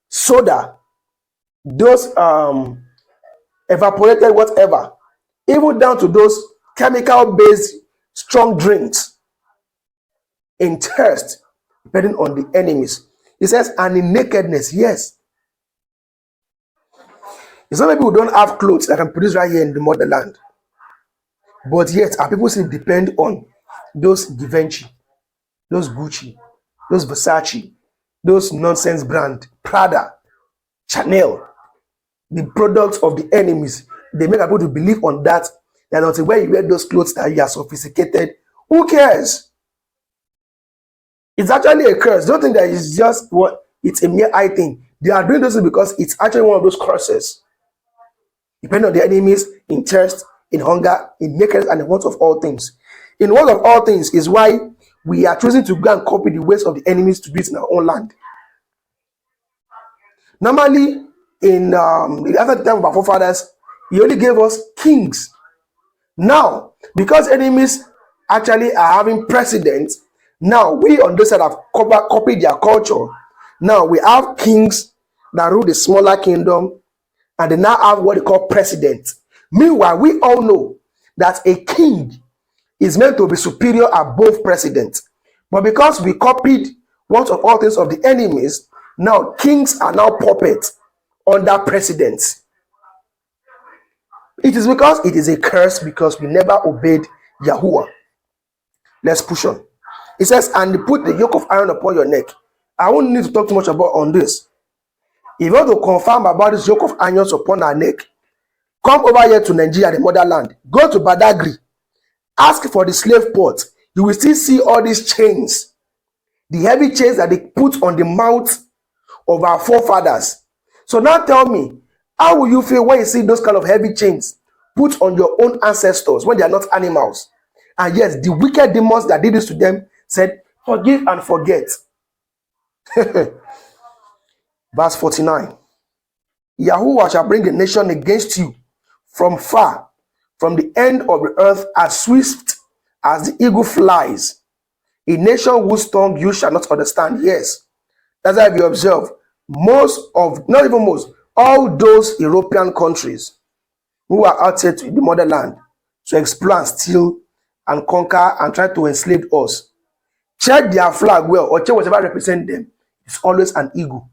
soda, those evaporated whatever, even down to those chemical based strong drinks in thirst, depending on the enemies. He says, and in nakedness, yes. Some people who don't have clothes that can produce right here in the motherland, but yet our people still depend on those Givenchy, those Gucci, those Versace, those nonsense brand, Prada, Chanel, the products of the enemies. They make people to believe on that. That until when you wear those clothes that you are sophisticated, who cares? It's actually a curse. Don't think that it's just what it's a mere eye thing. They are doing this because it's actually one of those curses. Depending on the enemies in thirst, in hunger, in nakedness, and in want of all things. In want of all things is why we are choosing to go and copy the ways of the enemies to do it in our own land. Normally, in after the time of our forefathers, he only gave us kings. Now, because enemies actually are having precedence, now we on this side have copied their culture. Now we have kings that rule the smaller kingdom, and they now have what they call president. Meanwhile, we all know that a king is meant to be superior above president. But because we copied one of all things of the enemies, now kings are now puppets under presidents. It is because it is a curse because we never obeyed Yahuwah. Let's push on. It says, and put the yoke of iron upon your neck. I won't need to talk too much about on this. If you want to confirm about this yoke of irons upon our neck, come over here to Nigeria, the motherland. Go to Badagry. Ask for the slave port. You will still see all these chains. The heavy chains that they put on the mouth of our forefathers. So now tell me, how will you feel when you see those kind of heavy chains put on your own ancestors when they are not animals? And yes, the wicked demons that did this to them said, forgive and forget. Verse 49. Yahuwah shall bring a nation against you from far, from the end of the earth, as swift as the eagle flies. A nation whose tongue you shall not understand. Yes, that's why you observe most of, not even most, all those European countries who are outside to the motherland to explore and steal and conquer and try to enslave us. Check their flag well, or check whatever represent them. It's always an eagle.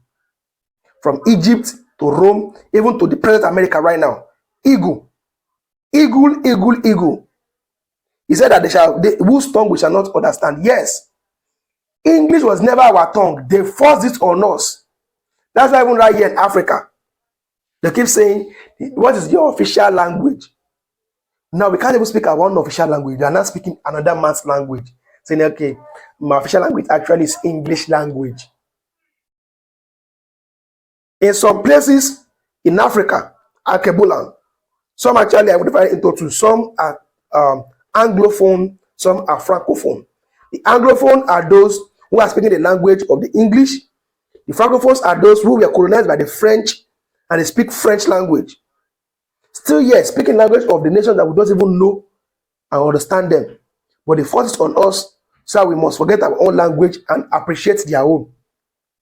From Egypt to Rome, even to the present America right now. Eagle. Eagle, eagle, eagle. He said that whose tongue we shall not understand. Yes. English was never our tongue. They forced it on us. That's why even right here in Africa, they keep saying, what is your official language? Now we can't even speak our own official language. We are not speaking another man's language. Saying, okay, my official language actually is English language. In some places in Africa, Akebulan, some actually I would divide it into two. Some are Anglophone, some are Francophone. The Anglophone are those who are speaking the language of the English. The Francophones are those who were colonized by the French and they speak French language. Still, yes, speaking language of the nation that we don't even know and understand them. But they force it on us, so we must forget our own language and appreciate their own.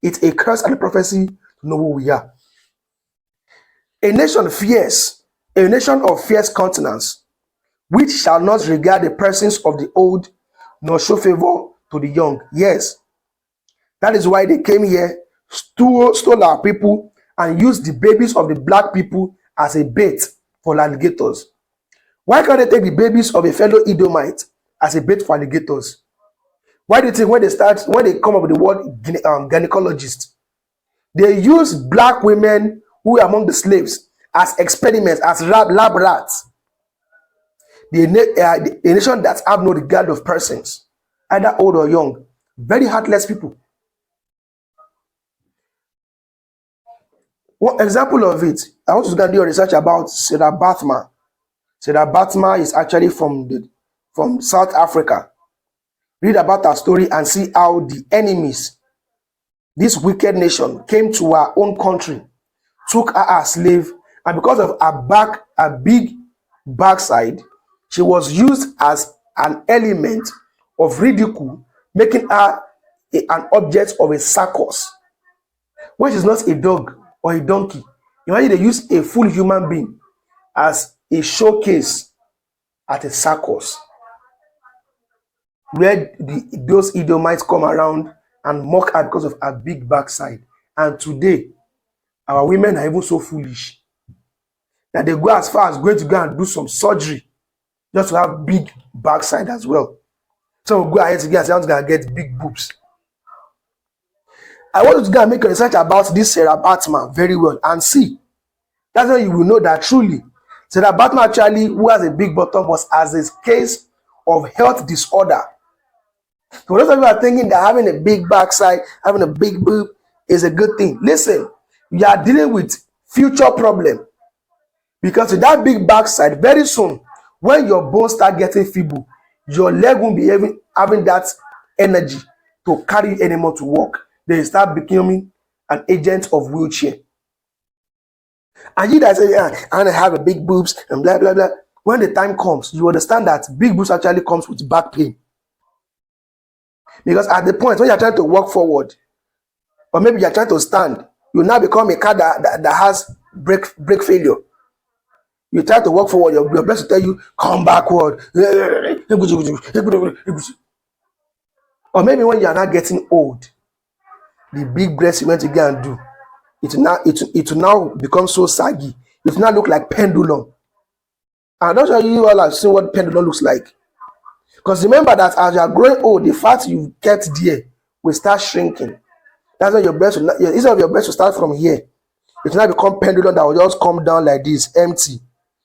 It's a curse and a prophecy to know who we are. A nation fierce, a nation of fierce countenance, which shall not regard the persons of the old, nor show favor to the young. Yes, that is why they came here, stole our people, and used the babies of the black people as a bait for alligators. Why can't they take the babies of a fellow Edomite as a bait for alligators? Why do you think when they come up with the word gynecologist, they use black women who were among the slaves as experiments, as lab rats? The nation that have no regard of persons, either old or young, very heartless people. One example of it, I want to go and do a research about Sarah Bathma. Sarah Bathma is actually from South Africa. Read about her story and see how the enemies, this wicked nation, came to our own country, took her as slave, and because of her big backside, she was used as an element of ridicule, making her an object of a circus, which is not a dog or a donkey. Imagine they use a full human being as a showcase at a circus, where those Edomites come around and mock her because of her big backside. And today, our women are even so foolish that they go as far as going to go and do some surgery just to have big backside as well. So we'll go ahead to get to get big boobs. I want you to go and make a research about this Sarah Bathma very well and see. That's when you will know that truly Sarah Bathma actually, who has a big bottom, was as a case of health disorder. So those of you are thinking that having a big backside, having a big boob is a good thing. Listen, you are dealing with future problem, because with that big backside, very soon, when your bones start getting feeble, your leg won't be having that energy to carry you anymore to walk. They start becoming an agent of wheelchair. And you that say, yeah, I want to have a big boobs and blah blah blah. When the time comes, you understand that big boobs actually comes with back pain. Because at the point when you're trying to walk forward, or maybe you're trying to stand, you now become a car that has brake failure. You try to walk forward, your breast will tell you, come backward. Or maybe when you are not getting old, the big breast you went to go and do, it will now become so saggy. It will now look like pendulum. And I'm not sure you all have seen what pendulum looks like. Because remember that as you are growing old, the fat you kept there will start shrinking. That's when your breast will instead of your breast will start from here, it will now become pendulum that will just come down like this, empty.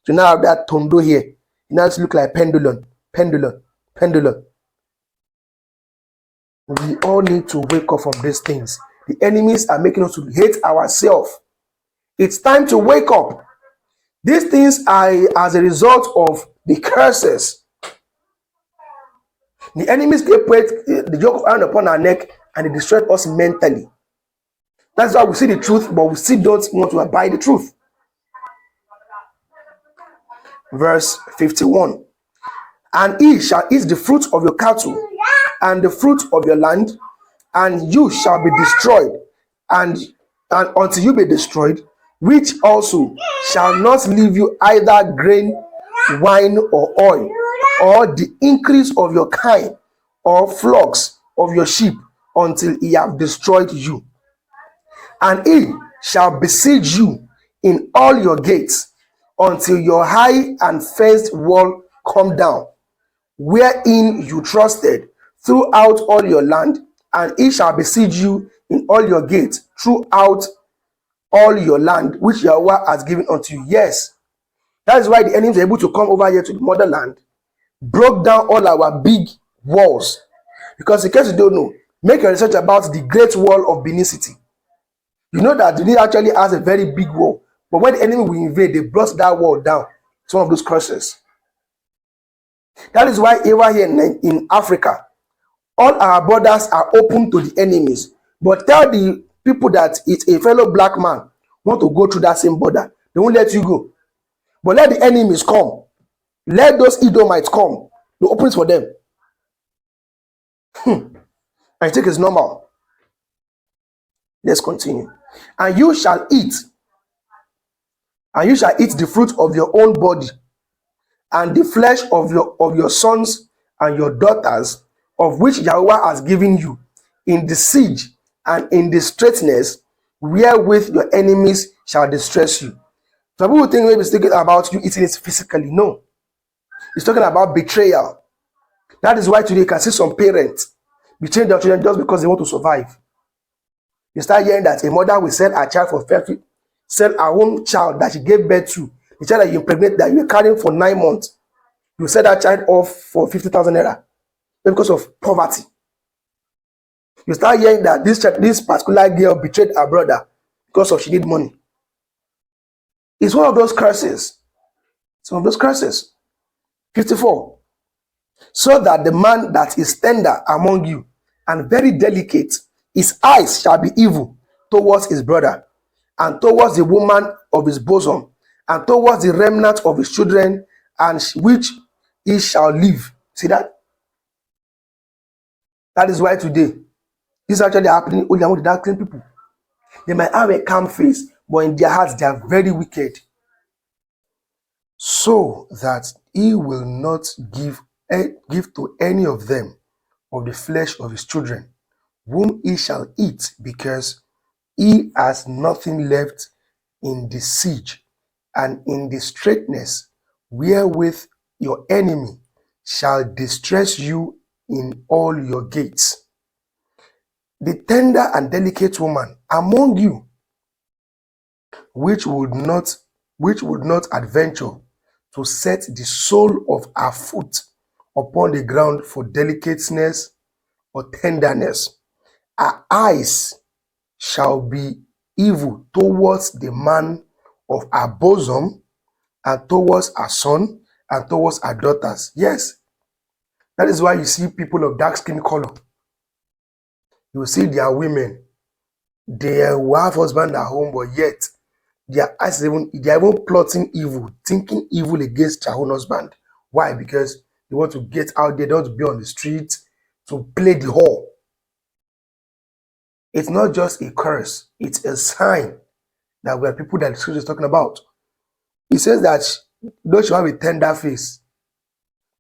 So now have that tondo here. It now look like pendulum. We all need to wake up from these things. The enemies are making us to hate ourselves. It's time to wake up. These things are as a result of the curses. The enemies put the yoke of iron upon our neck and they destroyed us mentally. That's why we see the truth, but we still don't want to abide the truth. Verse 51. And he shall eat the fruit of your cattle and the fruit of your land, and you shall be destroyed, and until you be destroyed, which also shall not leave you either grain, wine, or oil, or the increase of your kine, or flocks of your sheep, until he have destroyed you. And he shall besiege you in all your gates, until your high and fenced wall come down, wherein you trusted, throughout all your land, and he shall besiege you in all your gates throughout all your land, which Yahweh has given unto you. Yes, that is why the enemies are able to come over here to the motherland, broke down all our big walls. Because in case you don't know, make a research about the Great Wall of Benin City. You know that Benin actually has a very big wall, but when the enemy will invade, they brought that wall down. It's one of those curses. That is why over here in Africa, all our borders are open to the enemies. But tell the people that it's a fellow black man want to go through that same border, they won't let you go. But let the enemies come. Let those Edomites come. The open it for them. I think it's normal. Let's continue. And you shall eat, and you shall eat the fruit of your own body, and the flesh of your sons and your daughters, of which Yahweh has given you, in the siege and in the straitness, wherewith your enemies shall distress you. Some people think maybe it's talking about you eating it physically. No, it's talking about betrayal. That is why today you can see some parents betray their children just because they want to survive. You start hearing that a mother will sell her child for fair, sell her own child that she gave birth to, the child that you impregnate, that you were carrying for 9 months. You sell that child off for 50,000 naira because of poverty. You start hearing that this particular girl betrayed her brother because of she need money. It's one of those curses. It's one of those curses. 54. So that the man that is tender among you and very delicate, his eyes shall be evil towards his brother, and towards the woman of his bosom, and towards the remnant of his children, and which he shall live. See that? That is why today, this is actually happening only among the dark people. They might have a calm face, but in their hearts, they are very wicked. So that he will not give to any of them of the flesh of his children, whom he shall eat, because he has nothing left in the siege and in the straitness, wherewith your enemy shall distress you in all your gates. The tender and delicate woman among you, which would not adventure to set the sole of her foot upon the ground for delicateness or tenderness, her eyes shall be evil towards the man of her bosom, and towards her son, and towards her daughters. Yes, that is why you see people of dark skin color. You will see their women, they will have husband at home, but yet their eyes they are even plotting evil, thinking evil against their own husband. Why? Because they want to get out there, they want to be on the street to play the whore. It's not just a curse, it's a sign that we are people that the scripture is talking about. It says that though she have a tender face,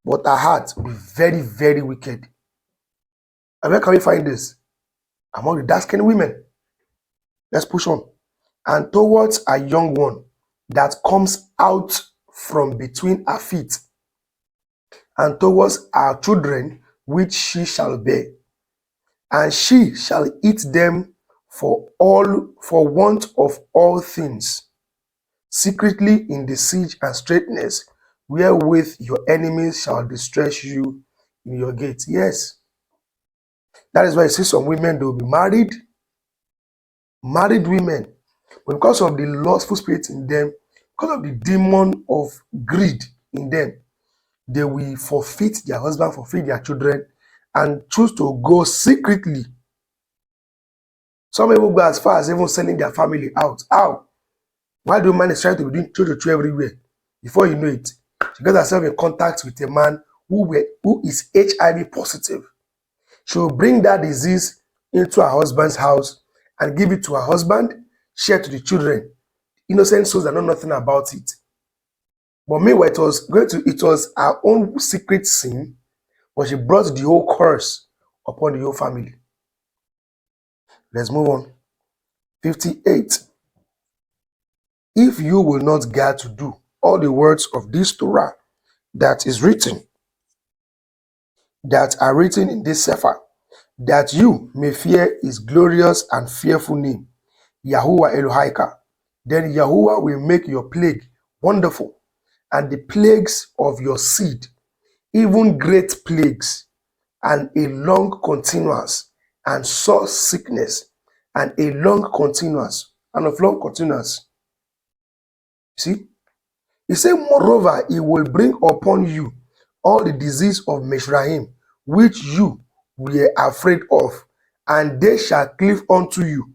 but her heart will be very, very wicked. And where can we find this? Among the dark-skinned women. Let's push on. And towards a young one that comes out from between her feet, and towards our children which she shall bear, and she shall eat them for want of all things, secretly in the siege and straitness, wherewith your enemies shall distress you in your gates. Yes, that is why you see some women, they will be married women, but because of the lustful spirit in them, because of the demon of greed in them, they will forfeit their husband, forfeit their children, and choose to go secretly. Some people go as far as even selling their family out. How? Why do man is trying to be doing church everywhere? Before you know it, she gets herself in contact with a man who is HIV positive. She will bring that disease into her husband's house and give it to her husband, share to the children. Innocent souls that know nothing about it. But meanwhile, it was her own secret sin, but she brought the whole curse upon the whole family. Let's move on. 58. If you will not guard to do all the words of this Torah that are written in this Sefer, that you may fear his glorious and fearful name, Yahuwah Elohika, then Yahuwah will make your plague wonderful, and the plagues of your seed, even great plagues, and a long continuance, and sore sickness, and a long continuance, and of long continuance. See? He said, moreover, he will bring upon you all the disease of Mizraim, which you were afraid of, and they shall cleave unto you,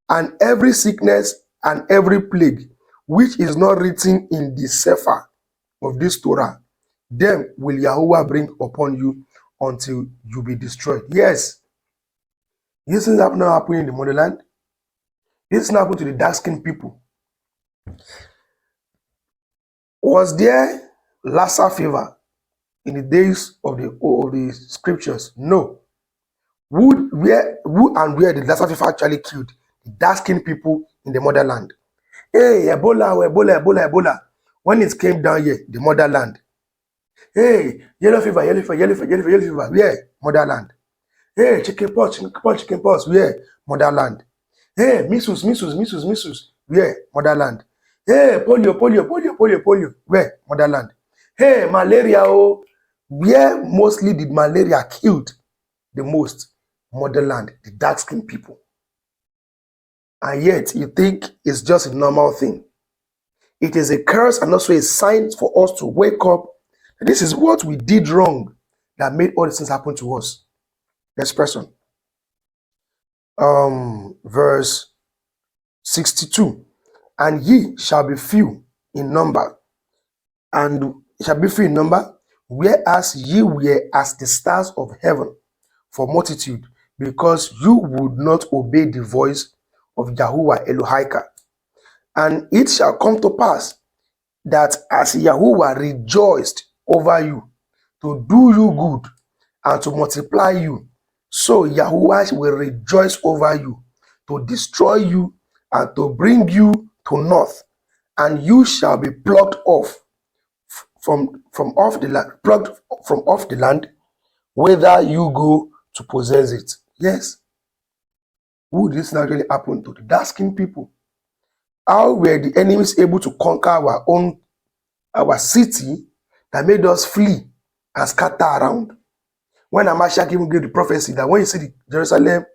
and every sickness and every plague, which is not written in the Sefer of this Torah, them will Yahuwah bring upon you until you be destroyed. Yes, these things have not happened in the motherland. This happened to the dark-skinned people. Was there Lassa fever in the days of the scriptures? No. Who and where did Lassa fever actually killed? The dark-skinned people in the motherland. Hey, Ebola, Ebola, Ebola, Ebola. When it came down here, the motherland. Hey, yellow fever, yellow fever, yellow fever, yellow fever, yellow fever. Where? Motherland. Hey, chicken pox. Where? Motherland. Hey, measles, measles, measles, measles. Where? Motherland. Hey, polio, polio, polio, polio, polio. Where? Motherland. Hey, malaria. Oh, where mostly did malaria killed the most? Motherland, the dark-skinned people. And yet you think it's just a normal thing. It is a curse and also a sign for us to wake up. This is what we did wrong that made all these things happen to us. Next person. Verse 62. And ye shall be few in number, whereas ye were as the stars of heaven for multitude, because you would not obey the voice of Yahuwah Elohika. And it shall come to pass that as Yahuwah rejoiced over you to do you good and to multiply you, so Yahuwah will rejoice over you to destroy you and to bring you to north, and you shall be plucked off from off the land, whither you go to possess it. Yes. Would this naturally happen to the dark-skinned people? How were the enemies able to conquer our city that made us flee and scatter around? When Amashia even gave the prophecy that when you see the Jerusalem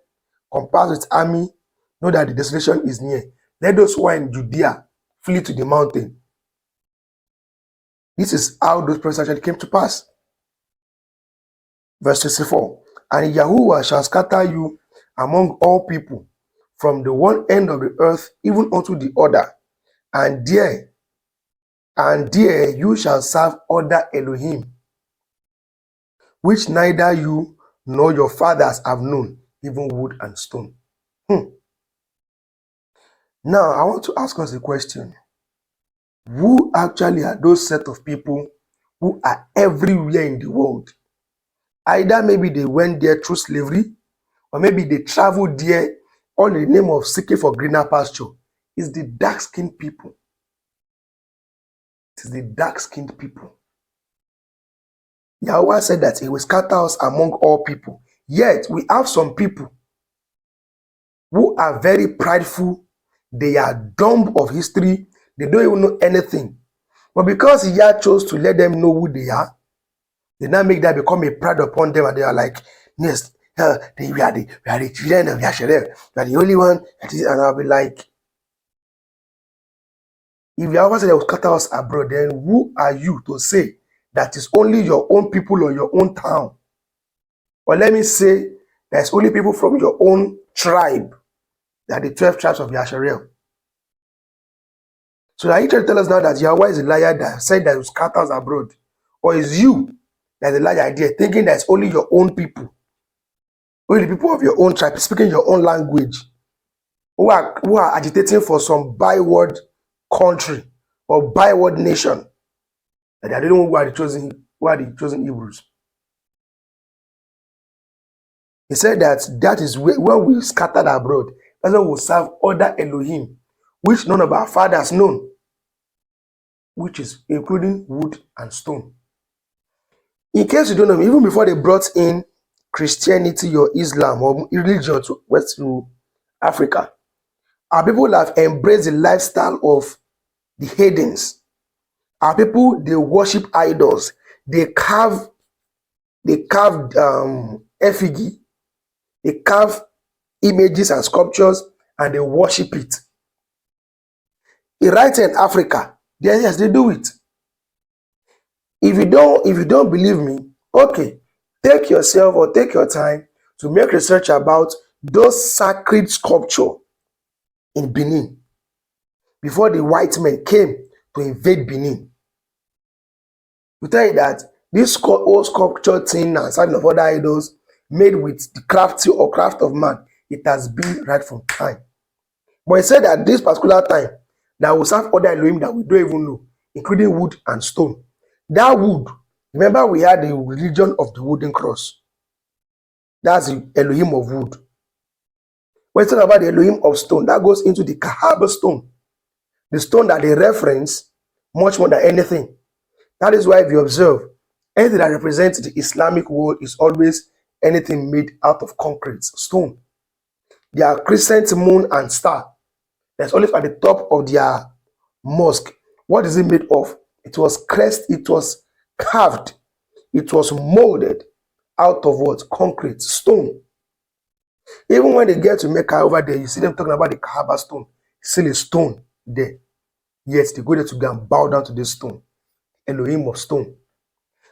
compassed with army, know that the desolation is near. Let those who are in Judea flee to the mountain. This is how those prophecies actually came to pass. Verse 64. And Yahuwah shall scatter you among all people, from the one end of the earth even unto the other, and there you shall serve other Elohim, which neither you nor your fathers have known, even wood and stone. Now, I want to ask us a question. Who actually are those set of people who are everywhere in the world? Either maybe they went there through slavery, or maybe they traveled there all in the name of seeking for greener pasture. It's the dark-skinned people. It is the dark-skinned people. Yahweh said that he will scatter us among all people. Yet, we have some people who are very prideful. They are dumb of history. They don't even know anything. But because Yah chose to let them know who they are, they now make that become a pride upon them, and they are like, yes, we are the children of Yasharel. We are the only one. And I'll be like, if Yahweh said they will scatter us abroad, then who are you to say that is only your own people or your own town? Or let me say, there's only people from your own tribe, that are the 12 tribes of Yasharel. So are you trying to tell us now that Yahweh is a liar that said that he will scatter us abroad? Or is you that's a liar idea, thinking that it's only your own people, only the people of your own tribe, speaking your own language, who are agitating for some byword country or byword nation, that they don't know who are the chosen Hebrews? He said that is when we scattered abroad, that's when we serve other Elohim, which none of our fathers known, which is including wood and stone. In case you don't know, even before they brought in Christianity or Islam or religion to Africa, our people have embraced the lifestyle of the heathens. Our people, they worship idols. They carve effigy. They carve images and sculptures, and they worship it. Right in Africa, yes, they do it. If you don't believe me, okay, take yourself or take your time to make research about those sacred sculpture in Benin before the white men came to invade Benin. We tell you that this old sculpture thing and certain of other idols made with the craft of man, it has been right from time. But he said that this particular time, that will serve other Elohim that we don't even know, including wood and stone. That wood, remember we had the religion of the wooden cross. That's the Elohim of wood. When it's talking about the Elohim of stone, that goes into the Kahaba stone, the stone that they reference much more than anything. That is why if you observe, anything that represents the Islamic world is always anything made out of concrete, stone. Their crescent, moon, and star, that's always at the top of their mosque. What is it made of? It was it was carved, it was molded out of what? Concrete, stone. Even when they get to Mecca over there, you see them talking about the Kaaba stone. Still a stone there. Yet they go there to go and bow down to this stone. Elohim of stone.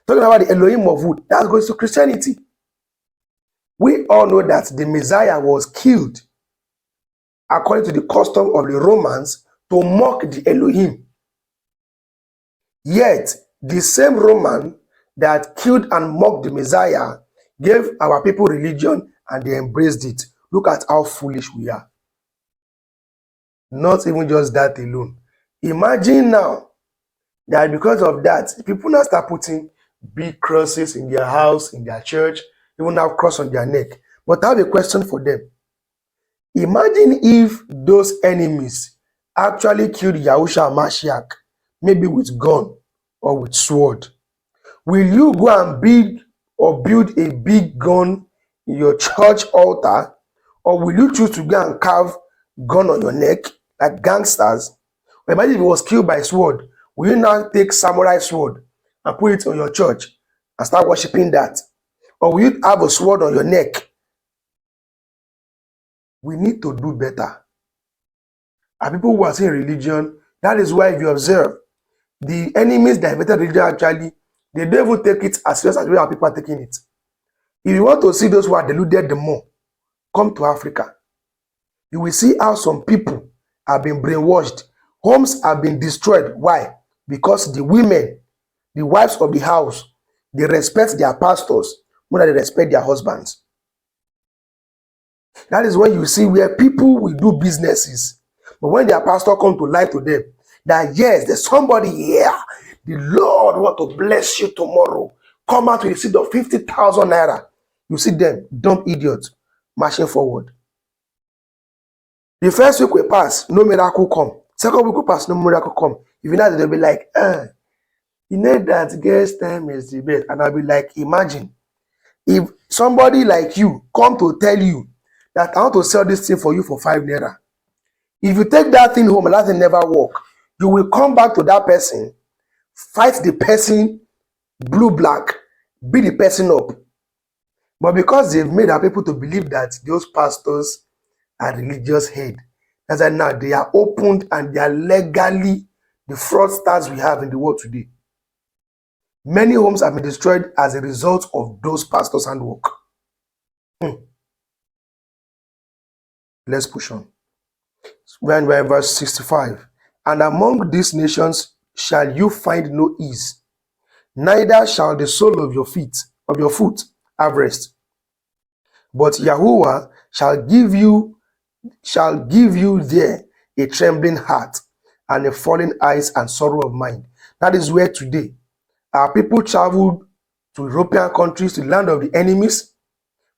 Talking about the Elohim of wood, that goes to Christianity. We all know that the Messiah was killed according to the custom of the Romans to mock the Elohim. Yet, the same Roman that killed and mocked the Messiah gave our people religion and they embraced it. Look at how foolish we are. Not even just that alone. Imagine now that because of that, people now start putting big crosses in their house, in their church, even have cross on their neck. But I have a question for them. Imagine if those enemies actually killed Yahushua Mashiach, maybe with gun or with sword. Will you go and build a big gun in your church altar, or will you choose to go and carve gun on your neck like gangsters? Or imagine if he was killed by sword, will you now take samurai sword and put it on your church and start worshiping that? Or will you have a sword on your neck? We need to do better. And people who are saying religion, that is why if you observe, the enemies that invented religion actually, they don't even take it as serious as we are people are taking it. If you want to see those who are deluded the more, come to Africa. You will see how some people have been brainwashed. Homes have been destroyed. Why? Because the women, the wives of the house, they respect their pastors more than they respect their husbands. That is when you see where people will do businesses. But when their pastor comes to lie to them, that yes, there's somebody here. The Lord want to bless you tomorrow. Come out with a seed of 50,000 naira. You see them, dumb idiots, marching forward. The first week we pass, no miracle come. Second week we pass, no miracle come. If you know, they'll be like, you know that girl's time is the best. And I'll be like, imagine if somebody like you come to tell you that I want to sell this thing for you for 5 naira. If you take that thing home and that thing never work, you will come back to that person, fight the person, blue, black, beat the person up. But because they've made our people to believe that those pastors are religious head, that's why now they are opened and they are legally the fraudsters we have in the world today. Many homes have been destroyed as a result of those pastors' handwork. Let's push on. When we're in verse 65, and among these nations shall you find no ease, neither shall the sole of your foot have rest. But Yahuwah shall give you there a trembling heart and a falling eyes and sorrow of mind. That is where today our people traveled to European countries, to the land of the enemies,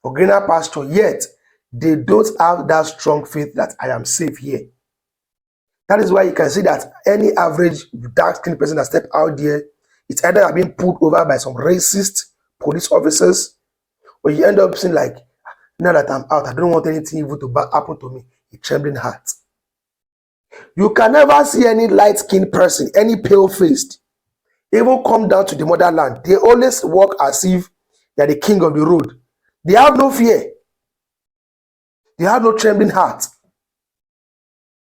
for greener pasture, yet they don't have that strong faith that I am safe here. That is why you can see that any average dark-skinned person that step out there, it's either being pulled over by some racist police officers, or you end up saying like, now that I'm out, I don't want anything evil to happen to me. A trembling heart. You can never see any light-skinned person, any pale-faced, even come down to the motherland. They always walk as if they're the king of the road. They have no fear. They have no trembling heart.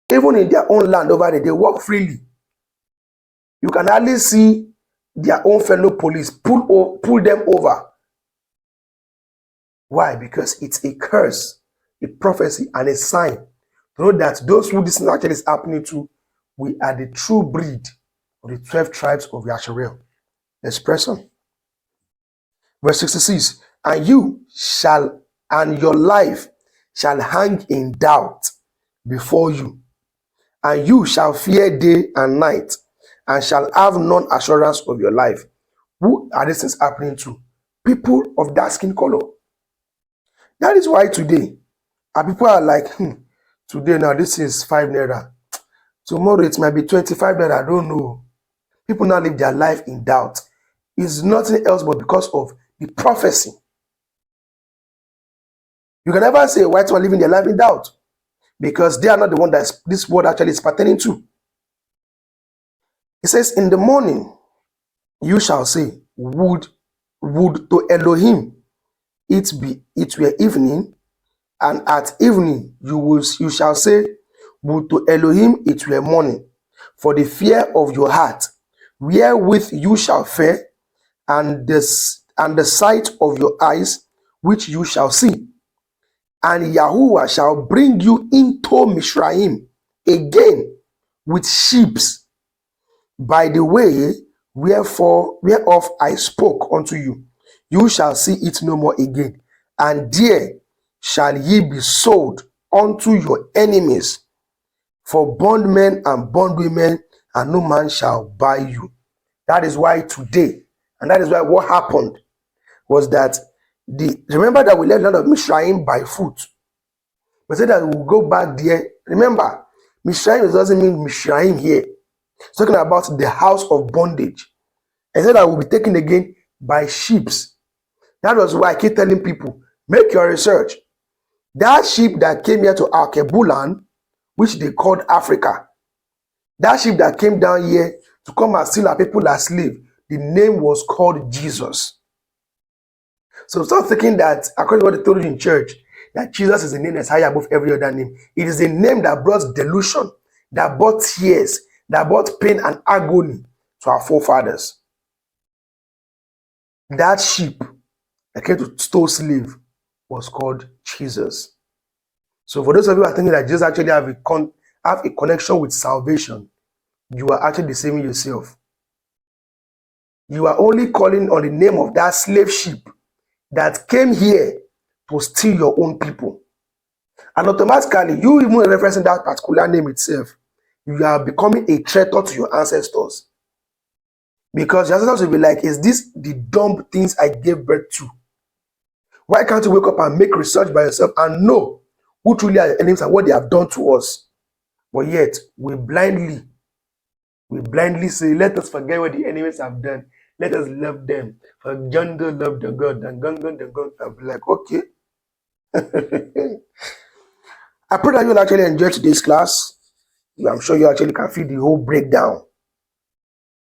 Even in their own land over there, they walk freely. You can hardly see their own fellow police pull them over. Why? Because it's a curse, a prophecy, and a sign to know that those who this actually is happening to, we are the true breed of the 12 tribes of Yasharel. Let's press on. Verse 66, and your life shall hang in doubt. before you, and you shall fear day and night, and shall have none assurance of your life. Who are these things happening to? People of dark skin color. That is why today, people are like, today now this is 5 naira. Tomorrow it might be 25 naira. I don't know. People now live their life in doubt. It's nothing else but because of the prophecy. You can never say a white man living their life in doubt, because they are not the one that this word actually is pertaining to. It says, in the morning you shall say, would to Elohim it were evening, and at evening you shall say, would to Elohim it were morning, for the fear of your heart, wherewith you shall fear, and the sight of your eyes, which you shall see. And Yahuwah shall bring you into Mishraim again with ships, by the way whereof I spoke unto you. You shall see it no more again, and there shall ye be sold unto your enemies for bondmen and bondwomen, and no man shall buy you. That is why today, and that is why what happened was that remember that we left the land of Mishraim by foot. We said that we'll go back there. Remember, Mishraim doesn't mean Mishraim here. It's talking about the house of bondage. I said that we'll be taken again by ships. That was why I keep telling people, make your research. That ship that came here to Alkebulan, which they called Africa, that ship that came down here to come and steal our people as slaves, the name was called Jesus. So stop thinking that, according to what they told you in church, that Jesus is a name that's higher above every other name. It is a name that brought delusion, that brought tears, that brought pain and agony to our forefathers. That ship that came to steal slave was called Jesus. So for those of you who are thinking that Jesus actually have a connection with salvation, you are actually deceiving yourself. You are only calling on the name of that slave ship that came here to steal your own people. And automatically, you even referencing that particular name itself, you are becoming a traitor to your ancestors. Because your ancestors will be like, is this the dumb things I gave birth to? Why can't you wake up and make research by yourself and know who truly are your enemies and what they have done to us? But yet, we blindly say, let us forget what the enemies have done. Let us love them. For yonder love the God, and Gangan the God. I'll be like, okay. I pray that you'll actually enjoy today's class. I'm sure you actually can feel the whole breakdown.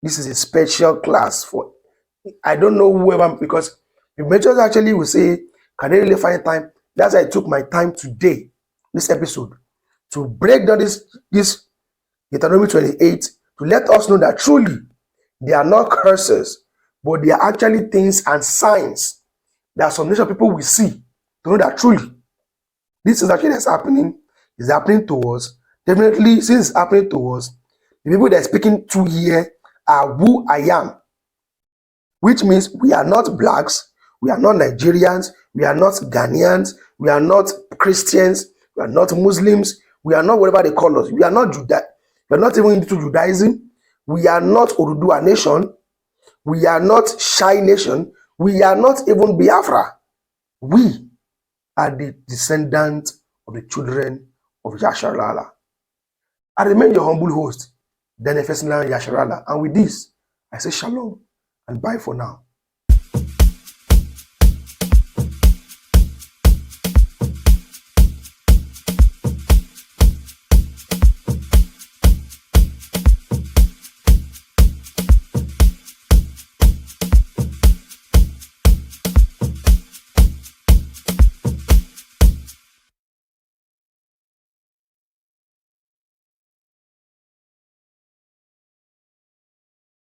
This is a special class for, I don't know whoever, because the majors actually will say, can they really find time? That's why I took my time today, this episode, to break down this Deuteronomy 28, to let us know that truly they are not curses, but they are actually things and signs that some nation people will see to know that truly this is actually happening. It's happening to us. Definitely, since it's happening to us, the people that are speaking to here are who I am, which means we are not blacks, we are not Nigerians, we are not Ghanaians, we are not Christians, we are not Muslims, we are not whatever they call us. We are not we are not even into Judaism. We are not Urudua nation. We are not Shai nation. We are not even Biafra. We are the descendants of the children of Yasharala. I remain your humble host, Denefesina Yasharala. And with this, I say shalom and bye for now.